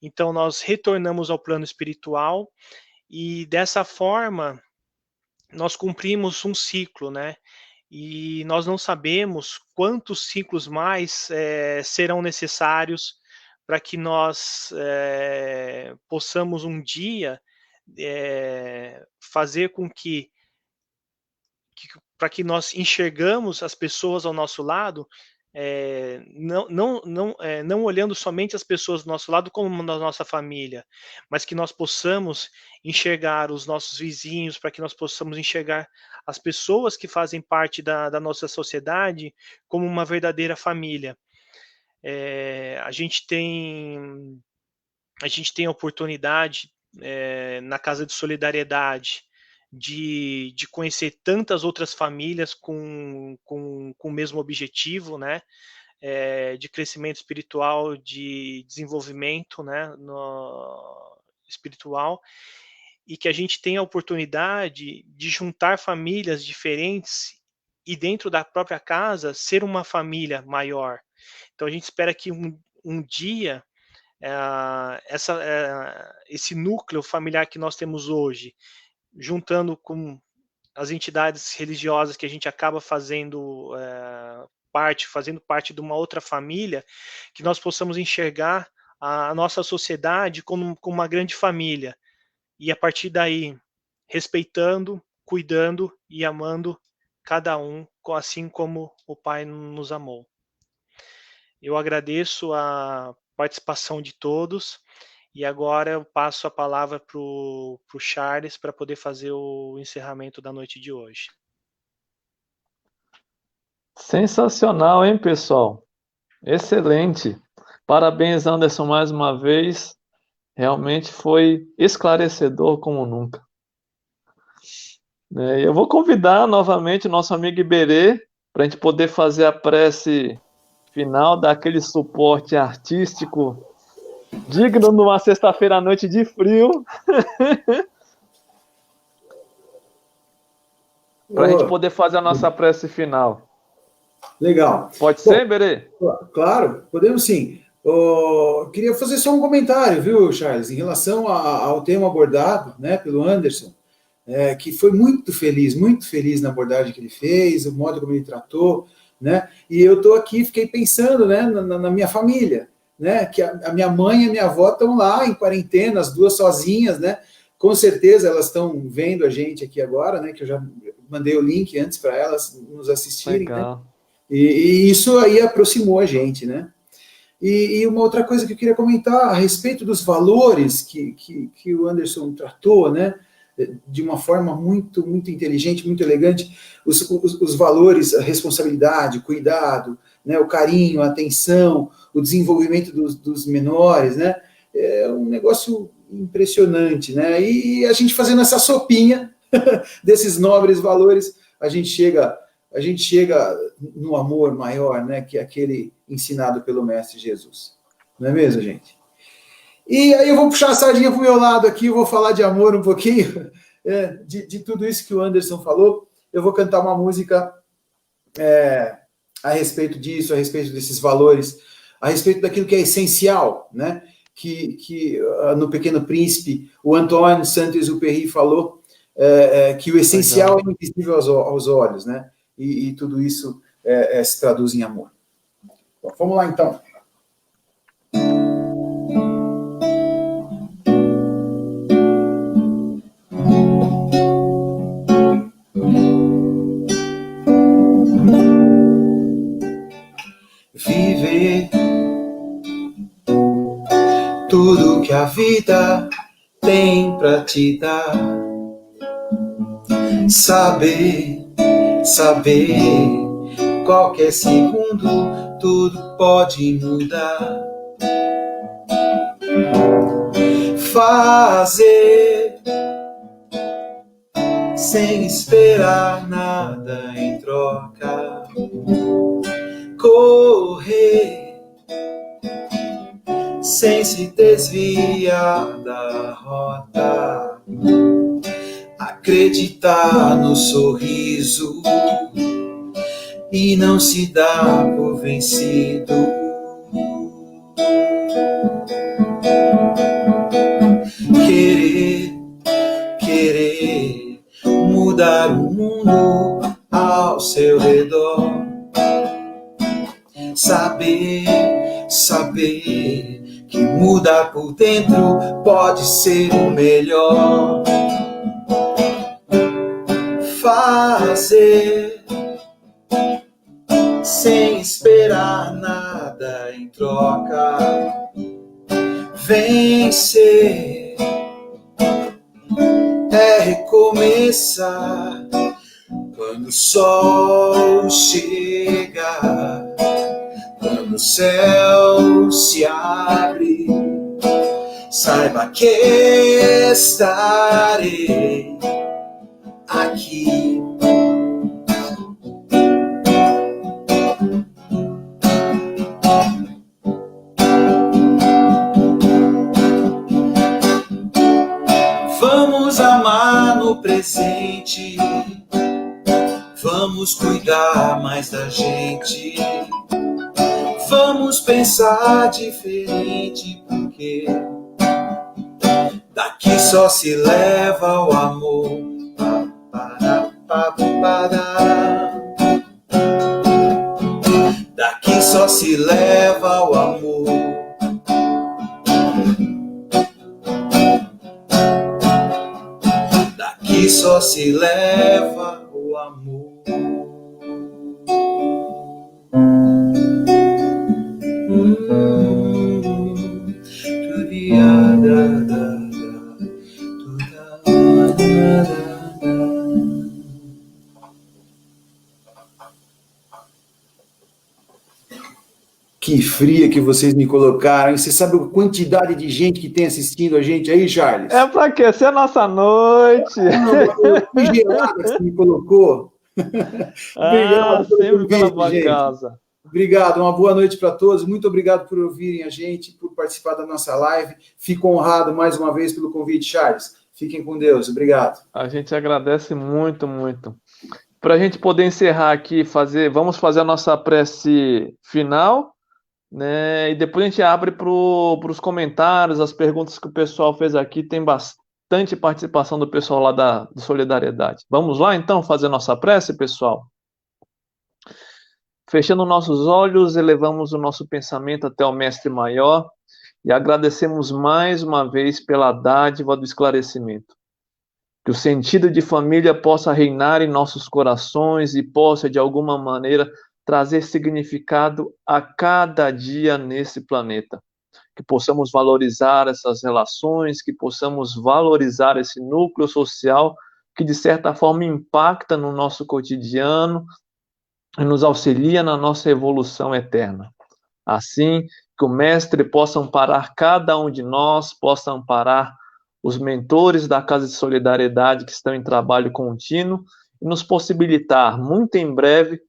Então, nós retornamos ao plano espiritual e, dessa forma, nós cumprimos um ciclo, né? E nós não sabemos quantos ciclos mais serão necessários para que nós possamos um dia fazer com para que nós enxergamos as pessoas ao nosso lado não olhando somente as pessoas do nosso lado como da nossa família, mas que nós possamos enxergar os nossos vizinhos, para que nós possamos enxergar as pessoas que fazem parte da nossa sociedade como uma verdadeira família. A gente tem a oportunidade, na Casa de Solidariedade, de conhecer tantas outras famílias com o mesmo objetivo, né? De crescimento espiritual, de desenvolvimento, né? Espiritual, e que a gente tem a oportunidade de juntar famílias diferentes e dentro da própria casa ser uma família maior. Então a gente espera que um dia esse núcleo familiar que nós temos hoje, juntando com as entidades religiosas que a gente acaba fazendo parte de uma outra família, que nós possamos enxergar a nossa sociedade como uma grande família. E a partir daí, respeitando, cuidando e amando cada um, assim como o Pai nos amou. Eu agradeço a participação de todos e agora eu passo a palavra para o Charles para poder fazer o encerramento da noite de hoje. Sensacional, hein, pessoal? Excelente. Parabéns, Anderson, mais uma vez. Realmente foi esclarecedor como nunca. Eu vou convidar novamente o nosso amigo Iberê para a gente poder fazer a prece final, dar aquele suporte artístico digno numa sexta-feira à noite de frio. Para a gente poder fazer a nossa prece final. Legal. Pode ser, Iberê? Claro, podemos sim. Queria fazer só um comentário, viu, Charles, em relação ao tema abordado, né, pelo Anderson, que foi muito feliz na abordagem que ele fez, o modo como ele tratou, né, e eu estou aqui, fiquei pensando, né, na minha família, né, que a minha mãe e a minha avó estão lá em quarentena, as duas sozinhas, né, com certeza elas estão vendo a gente aqui agora, né, que eu já mandei o link antes para elas nos assistirem, legal, né, e isso aí aproximou a gente, né. E uma outra coisa que eu queria comentar a respeito dos valores que o Anderson tratou, né, de uma forma muito, muito inteligente, muito elegante, os valores, a responsabilidade, o cuidado, né, o carinho, a atenção, o desenvolvimento dos menores, né, é um negócio impressionante, né, e a gente fazendo essa sopinha desses nobres valores, a gente chega no amor maior, né, que é aquele ensinado pelo Mestre Jesus. Não é mesmo, gente? E aí eu vou puxar a sardinha para o meu lado aqui, eu vou falar de amor um pouquinho, de tudo isso que o Anderson falou. Eu vou cantar uma música a respeito disso, a respeito desses valores, a respeito daquilo que é essencial, né, que no Pequeno Príncipe, o Antoine Saint-Exupéry falou, que o essencial é invisível aos olhos, né? E tudo isso se traduz em amor. Bom, vamos lá, então. Viver tudo que a vida tem pra te dar. Saber qualquer segundo tudo pode mudar. Fazer sem esperar nada em troca. Correr sem se desviar da rota. Acreditar no sorriso e não se dar por vencido. Querer mudar o mundo ao seu redor. Saber que mudar por dentro pode ser o melhor. Fazer sem esperar nada em troca. Vencer é recomeçar. Quando o sol chega, quando o céu se abre, saiba que estarei aqui. Vamos amar no presente, vamos cuidar mais da gente, vamos pensar diferente, porque daqui só se leva o amor. Daqui só se leva o amor. Daqui só se leva o amor. Que fria que vocês me colocaram. E você sabe a quantidade de gente que tem assistindo a gente aí, Charles? É para aquecer a nossa noite. Que gelada que você me colocou. Obrigado sempre pela boa causa. Obrigado, uma boa noite para todos. Muito obrigado por ouvirem a gente, por participar da nossa live. Fico honrado mais uma vez pelo convite, Charles. Fiquem com Deus. Obrigado. A gente agradece muito, muito. Para a gente poder encerrar aqui, vamos fazer a nossa prece final, né? E depois a gente abre para os comentários, as perguntas que o pessoal fez aqui. Tem bastante participação do pessoal lá do Solidariedade. Vamos lá, então, fazer nossa prece, pessoal? Fechando nossos olhos, elevamos o nosso pensamento até o Mestre Maior e agradecemos mais uma vez pela dádiva do esclarecimento. Que o sentido de família possa reinar em nossos corações e possa, de alguma maneira, trazer significado a cada dia nesse planeta. Que possamos valorizar essas relações, que possamos valorizar esse núcleo social que, de certa forma, impacta no nosso cotidiano e nos auxilia na nossa evolução eterna. Assim, que o Mestre possa amparar cada um de nós, possa amparar os mentores da Casa de Solidariedade que estão em trabalho contínuo e nos possibilitar, muito em breve,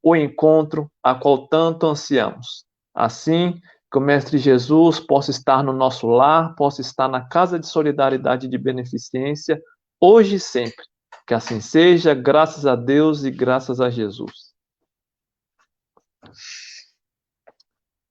o encontro a qual tanto ansiamos. Assim, que o Mestre Jesus possa estar no nosso lar, possa estar na Casa de Solidariedade e de Beneficência, hoje e sempre. Que assim seja, graças a Deus e graças a Jesus.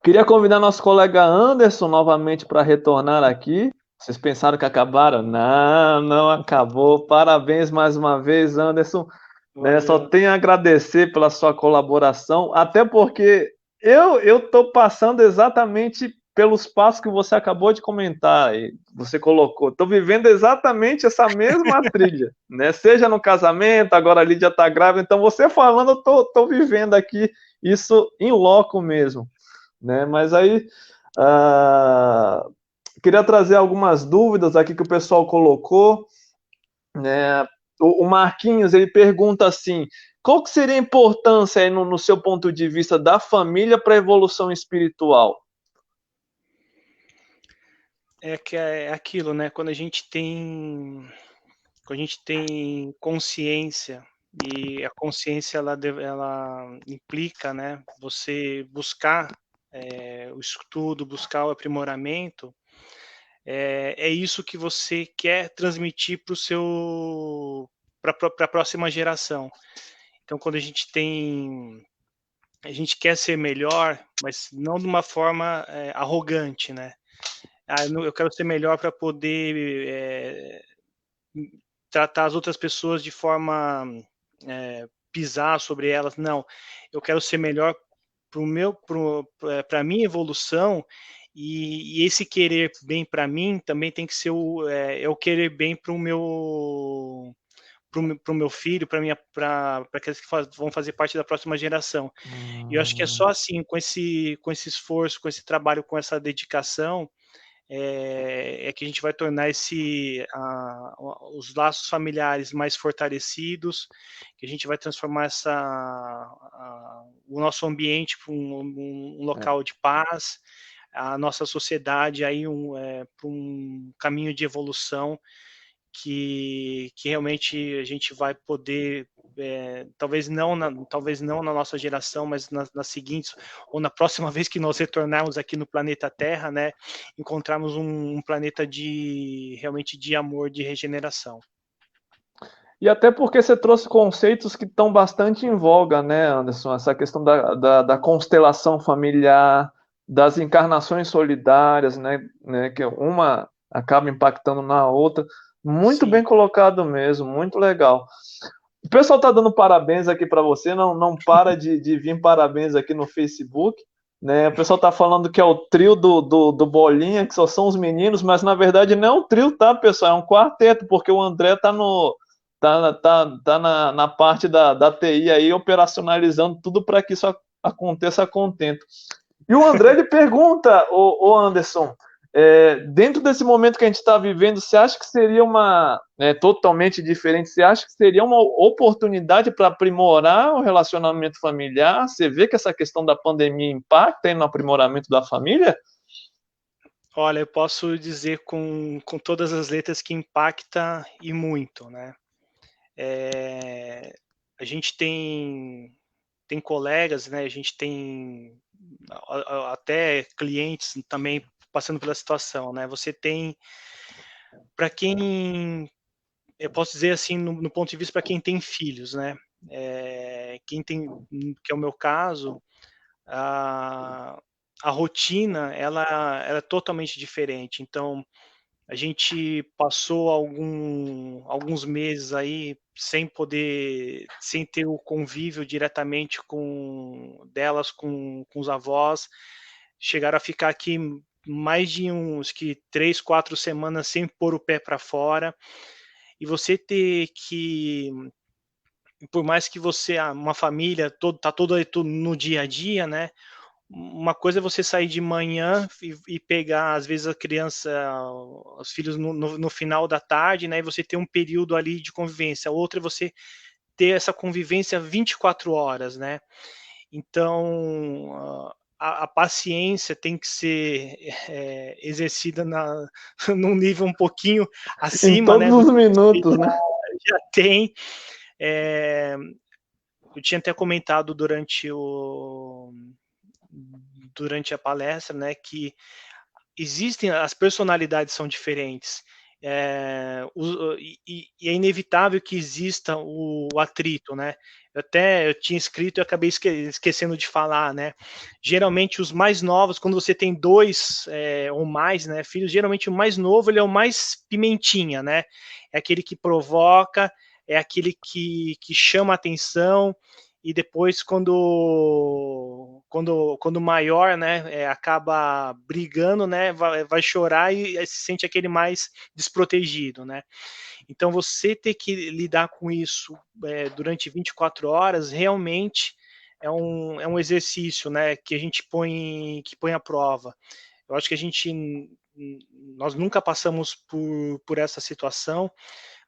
Queria convidar nosso colega Anderson novamente para retornar aqui. Vocês pensaram que acabaram? Não, não acabou. Parabéns mais uma vez, Anderson. Né, só tenho a agradecer pela sua colaboração, até porque eu estou passando exatamente pelos passos que você acabou de comentar, e você colocou. Estou vivendo exatamente essa mesma trilha, né? Seja no casamento, agora a Lídia está grávida, então você falando, eu estou vivendo aqui isso em loco mesmo. Né? Mas aí queria trazer algumas dúvidas aqui que o pessoal colocou, né? O Marquinhos, ele pergunta assim, qual que seria a importância aí no seu ponto de vista da família para a evolução espiritual? É que é aquilo, né? Quando a gente tem consciência, e a consciência ela implica, né, você buscar o estudo, buscar o aprimoramento, é isso que você quer transmitir para a próxima geração. Então, quando a gente quer ser melhor, mas não de uma forma arrogante, né? Eu quero ser melhor para poder tratar as outras pessoas de forma pisar sobre elas. Não, eu quero ser melhor para a minha evolução, e esse querer bem para mim também tem que ser o querer bem para o para o meu filho, para aqueles que vão fazer parte da próxima geração. E eu acho que é só assim, com esse esforço, com esse trabalho, com essa dedicação, que a gente vai tornar os laços familiares mais fortalecidos, que a gente vai transformar o nosso ambiente para um local de paz, a nossa sociedade aí para um caminho de evolução que realmente a gente vai poder, talvez não na nossa geração, mas nas seguintes, ou na próxima vez que nós retornarmos aqui no planeta Terra, né, encontrarmos um planeta realmente de amor, de regeneração. E até porque você trouxe conceitos que estão bastante em voga, né, Anderson? Essa questão da constelação familiar, das encarnações solidárias, né, que uma acaba impactando na outra. Muito bem colocado mesmo, muito legal. O pessoal está dando parabéns aqui para você, não para de vir parabéns aqui no Facebook, né? O pessoal está falando que é o trio do Bolinha, que só são os meninos, mas na verdade não é um trio, tá, pessoal? É um quarteto, porque o André está na parte da TI aí, operacionalizando tudo para que isso aconteça a contento. E o André ele pergunta, o Anderson, dentro desse momento que a gente está vivendo, você acha que seria totalmente diferente? Você acha que seria uma oportunidade para aprimorar o relacionamento familiar? Você vê que essa questão da pandemia impacta aí no aprimoramento da família? Olha, eu posso dizer com todas as letras que impacta e muito, né? A gente tem colegas, né? A gente tem até clientes também passando pela situação, né? Você tem, para quem, eu posso dizer assim, no ponto de vista para quem tem filhos, né? Quem tem, que é o meu caso, a rotina ela é totalmente diferente. Então, a gente passou alguns meses aí sem ter o convívio diretamente delas com os avós. Chegaram a ficar aqui mais de uns 3, 4 semanas sem pôr o pé para fora. E você ter que, por mais que você, uma família, tá todo no dia a dia, né? Uma coisa é você sair de manhã e pegar, às vezes, a criança, os filhos no final da tarde, né? E você ter um período ali de convivência. A outra é você ter essa convivência 24 horas, né? Então, a paciência tem que ser exercida num nível um pouquinho acima, né? Em todos os minutos, né? Já tem. Eu tinha até comentado durante a palestra, né, que as personalidades são diferentes, e é inevitável que exista o atrito, né? Eu tinha escrito e acabei esquecendo de falar, né? Geralmente os mais novos, quando você tem 2 ou mais, né, filhos, geralmente o mais novo ele é o mais pimentinha, né? É aquele que provoca, é aquele que chama a atenção. E depois, quando maior, né, acaba brigando, né, vai chorar e se sente aquele mais desprotegido, né? Então, você ter que lidar com isso durante 24 horas, realmente é um exercício, né, que a gente põe à prova. Eu acho que nós nunca passamos por essa situação,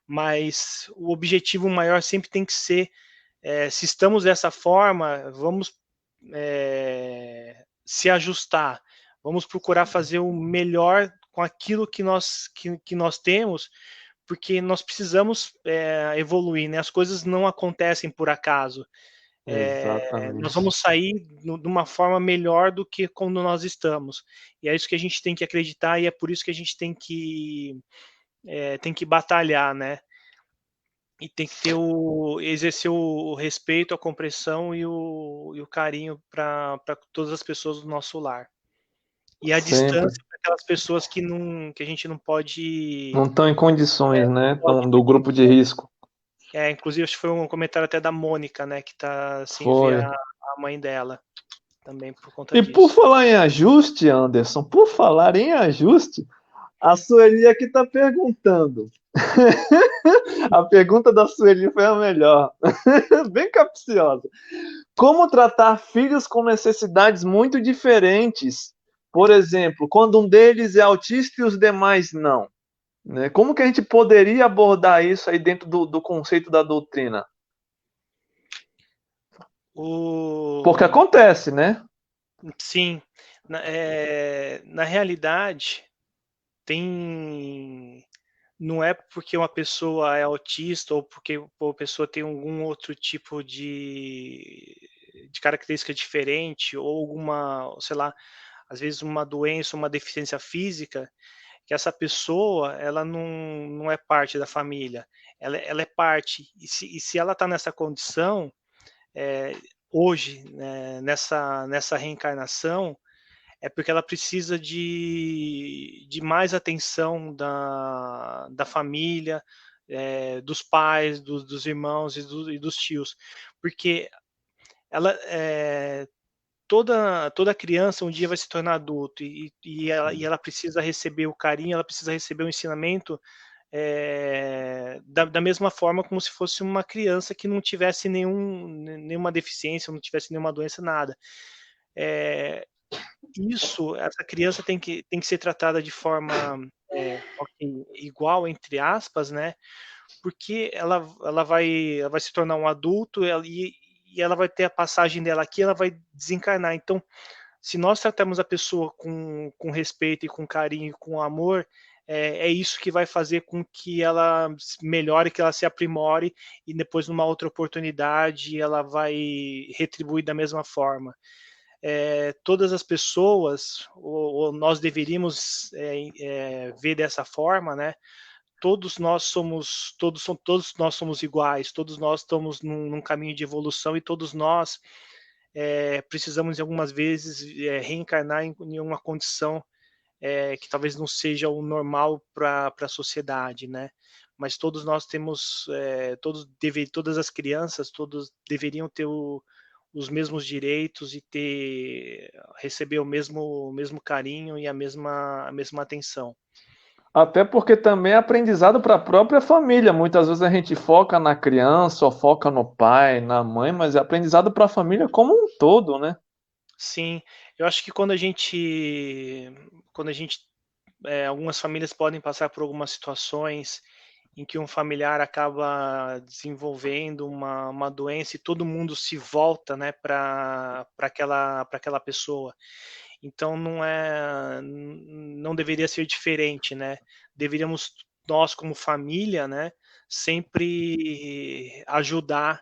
mas o objetivo maior sempre tem que ser, se estamos dessa forma, vamos se ajustar, vamos procurar fazer o melhor com aquilo que nós temos, porque nós precisamos evoluir, né? As coisas não acontecem por acaso. Nós vamos sair de uma forma melhor do que quando nós estamos. E é isso que a gente tem que acreditar e é por isso que a gente tem que batalhar, né? E tem que exercer o respeito, a compreensão e o carinho para todas as pessoas do nosso lar. E a distância para aquelas pessoas que a gente não pode... Não estão em condições, né? Do grupo de risco. Inclusive, acho que foi um comentário até da Mônica, né? Que está sem ver a mãe dela. Também por conta disso. E por falar em ajuste, Anderson, por falar em ajuste, a Sueli aqui está perguntando: A pergunta da Sueli foi a melhor. Bem capciosa. Como tratar filhos com necessidades muito diferentes? Por exemplo, quando um deles é autista e os demais não, né? Como que a gente poderia abordar isso aí dentro do conceito da doutrina? Porque O... acontece, né? Sim, na realidade, tem. Não é porque uma pessoa é autista ou porque a pessoa tem algum outro tipo de característica diferente ou alguma, sei lá, às vezes uma doença, uma deficiência física, que essa pessoa ela não é parte da família, ela é parte. E se ela está nessa condição, é, hoje, né, nessa reencarnação, é porque ela precisa de mais atenção da família, dos pais, dos irmãos e dos tios, porque ela, toda criança um dia vai se tornar adulto e ela precisa receber o carinho, ela precisa receber o ensinamento da mesma forma como se fosse uma criança que não tivesse nenhuma deficiência, não tivesse nenhuma doença, nada. Essa criança tem que ser tratada de forma ok, igual, entre aspas, né? Porque ela vai se tornar um adulto e ela vai ter a passagem dela aqui, ela vai desencarnar. Então, se nós tratamos a pessoa com respeito e com carinho e com amor, é isso que vai fazer com que ela melhore, que ela se aprimore e depois, numa outra oportunidade, ela vai retribuir da mesma forma. Todas as pessoas, ou nós deveríamos ver dessa forma, né? Todos nós somos iguais, todos nós estamos num caminho de evolução e todos nós precisamos, algumas vezes, reencarnar em uma condição que talvez não seja o normal para a sociedade, né? Mas todos nós temos, todas as crianças, todos deveriam ter os mesmos direitos e receber o mesmo carinho e a mesma atenção. Até porque também é aprendizado para a própria família. Muitas vezes a gente foca na criança, ou foca no pai, na mãe, mas é aprendizado para a família como um todo, né? Sim, eu acho que quando a gente algumas famílias podem passar por algumas situações em que um familiar acaba desenvolvendo uma doença e todo mundo se volta, né, para aquela pessoa. Então não deveria ser diferente, né? Deveríamos, nós como família, né, sempre ajudar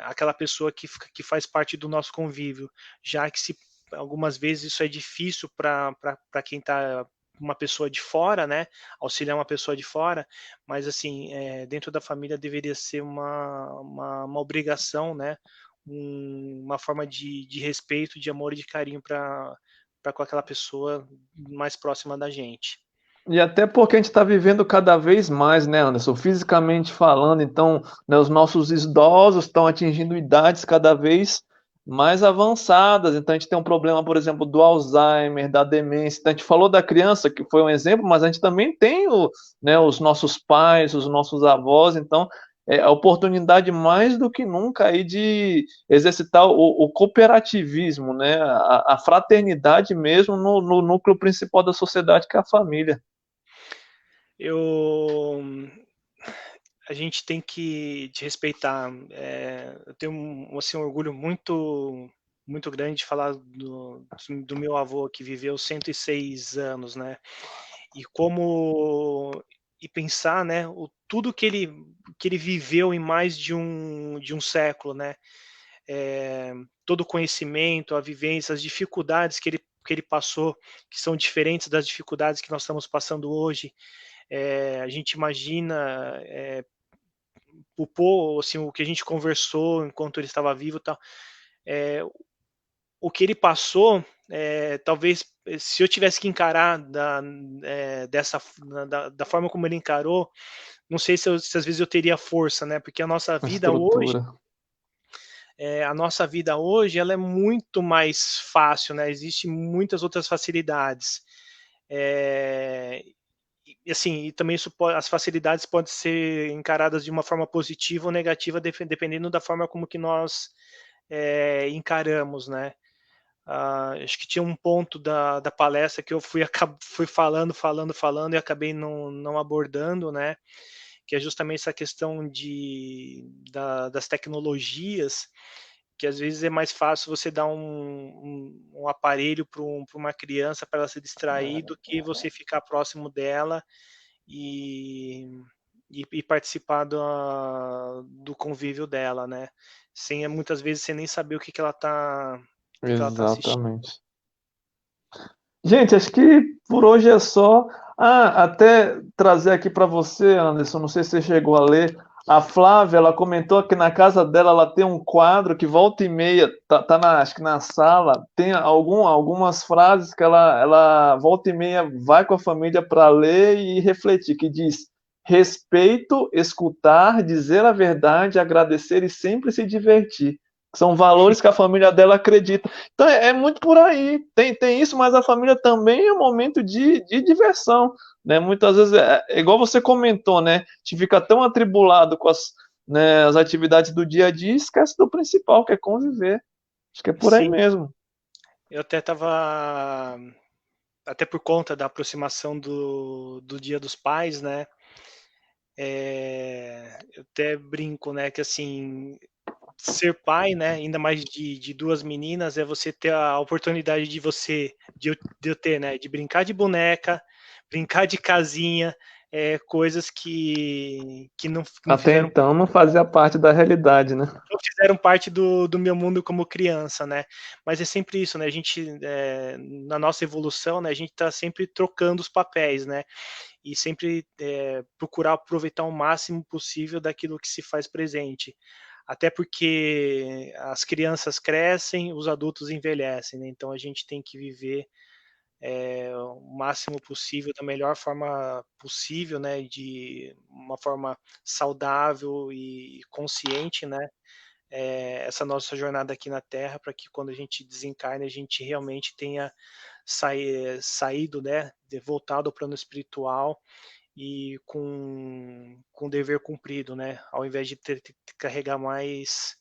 aquela pessoa que faz parte do nosso convívio, já que se algumas vezes isso é difícil para quem está uma pessoa de fora, né? Auxiliar uma pessoa de fora, mas assim, dentro da família deveria ser uma obrigação, né? Uma forma de respeito, de amor e de carinho para com aquela pessoa mais próxima da gente. E até porque a gente está vivendo cada vez mais, né, Anderson? Fisicamente falando, então, né, os nossos idosos estão atingindo idades cada vez mais avançadas. Então, a gente tem um problema, por exemplo, do Alzheimer, da demência. Então, a gente falou da criança, que foi um exemplo, mas a gente também tem né, os nossos pais, os nossos avós. Então, é a oportunidade mais do que nunca aí de exercitar o cooperativismo, né, a fraternidade mesmo no núcleo principal da sociedade, que é a família. Eu A gente tem que te respeitar. Eu tenho assim, um orgulho muito muito grande de falar do meu avô que viveu 106 anos, né? E pensar, né, tudo que ele viveu em mais de um século, né? Todo o conhecimento, a vivência, as dificuldades que ele passou, que são diferentes das dificuldades que nós estamos passando hoje. A gente imagina assim, o que a gente conversou enquanto ele estava vivo, tal, é, o que ele passou, talvez se eu tivesse que encarar da forma como ele encarou, não sei se às vezes eu teria força, né? Porque Estrutura. a nossa vida hoje, ela é muito mais fácil, né? Existem muitas outras facilidades. É, assim, e também as facilidades podem ser encaradas de uma forma positiva ou negativa, dependendo da forma como que nós encaramos, né? Acho que tinha um ponto da palestra que eu fui falando e acabei não abordando, né? Que é justamente essa questão das tecnologias, que às vezes é mais fácil você dar um aparelho para uma criança para ela se distrair do que você ficar próximo dela e participar do convívio dela, né? Muitas vezes sem nem saber o que ela está assistindo. Exatamente. Gente, acho que por hoje é só. Até trazer aqui para você, Anderson, não sei se você chegou a ler. A Flávia, ela comentou que na casa dela ela tem um quadro que volta e meia, acho que na sala, tem algumas frases que ela volta e meia vai com a família para ler e refletir, que diz: respeito, escutar, dizer a verdade, agradecer e sempre se divertir. São valores que a família dela acredita. Então é muito por aí. Tem isso, mas a família também é um momento de diversão. Né? Muitas vezes, igual você comentou, né? A gente fica tão atribulado com as atividades do dia a dia e esquece do principal, que é conviver. Acho que é por aí mesmo. Eu até estava, até por conta da aproximação do Dia dos Pais, né? Eu até brinco, né? Que assim, ser pai, né, ainda mais de duas meninas, é você ter a oportunidade de eu ter, né, de brincar de boneca, brincar de casinha, coisas que não Até fizeram, então não fazia parte da realidade, né? não fizeram parte do meu mundo como criança, né? Mas é sempre isso, né? A gente, na nossa evolução, né, a gente está sempre trocando os papéis, né? E sempre procurar aproveitar o máximo possível daquilo que se faz presente. Até porque as crianças crescem, os adultos envelhecem, né? Então a gente tem que viver o máximo possível, da melhor forma possível, né? De uma forma saudável e consciente, né? Essa nossa jornada aqui na Terra, para que quando a gente desencarne, a gente realmente tenha saído, né? Voltado ao plano espiritual e com dever cumprido, né? Ao invés de ter que carregar mais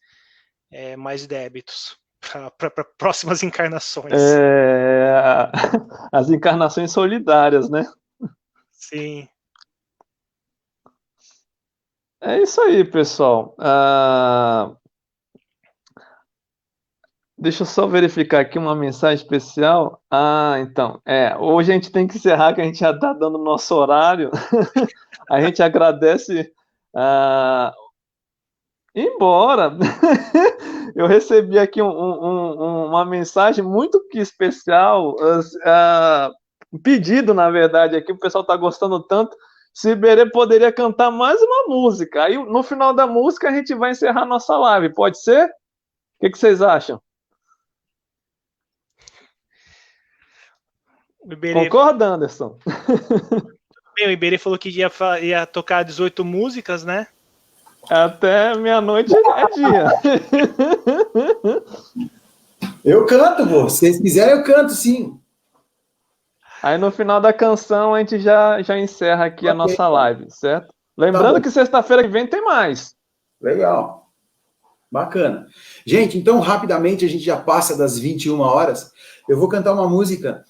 débitos para próximas encarnações. As encarnações solidárias, né? Sim. É isso aí, pessoal. Deixa eu só verificar aqui uma mensagem especial. Então, hoje a gente tem que encerrar, que a gente já está dando o nosso horário. A gente agradece. Embora! Eu recebi aqui uma mensagem muito especial, um pedido, na verdade, aqui, o pessoal está gostando tanto. Se Iberê poderia cantar mais uma música. Aí, no final da música, a gente vai encerrar nossa live. Pode ser? O que vocês acham? Concorda, Anderson? O Iberê falou que ia tocar 18 músicas, né? Até meia-noite é dia. Eu canto, pô. Se vocês quiserem, eu canto, sim. Aí no final da canção a gente já encerra aqui a nossa live, certo? Lembrando que sexta-feira que vem tem mais. Legal. Bacana. Gente, então rapidamente a gente já passa das 21 horas. Eu vou cantar uma música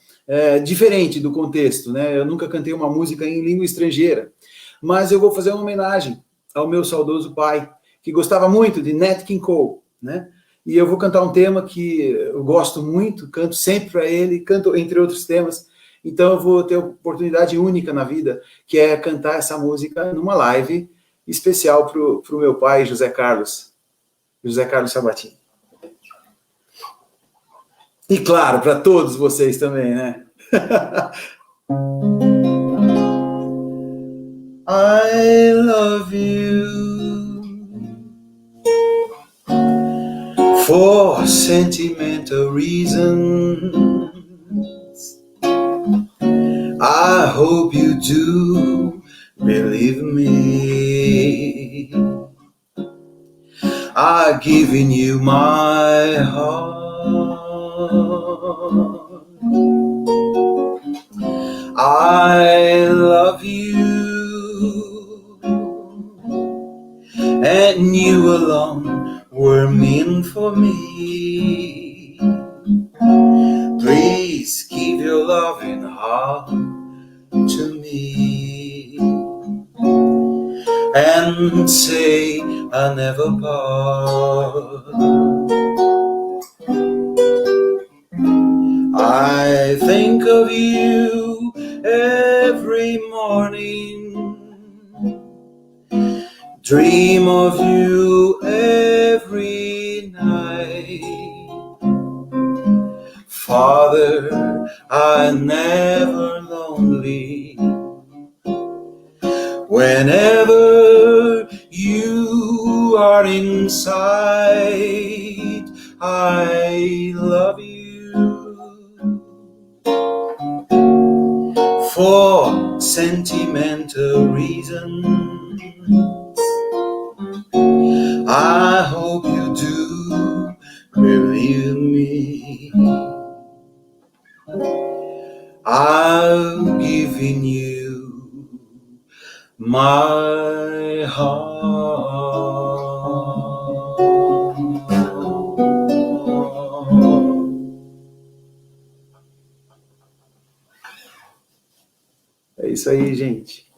diferente do contexto, né? Eu nunca cantei uma música em língua estrangeira, mas eu vou fazer uma homenagem ao meu saudoso pai, que gostava muito de Nat King Cole, né? E eu vou cantar um tema que eu gosto muito, canto sempre para ele, canto entre outros temas. Então eu vou ter oportunidade única na vida, que é cantar essa música numa live especial pro meu pai, José Carlos Sabatini. E claro, para todos vocês também, né? I love you for sentimental reasons. I hope you do believe me. I've given you my heart. I love you alone were meant for me. Please give your loving heart to me and say I'll never part. I think of you every morning, dream of you every night. Father, I'm never lonely. Whenever you are inside, I love you. For sentimental reasons, I hope you do believe me. I'm giving you my heart. É isso aí, gente.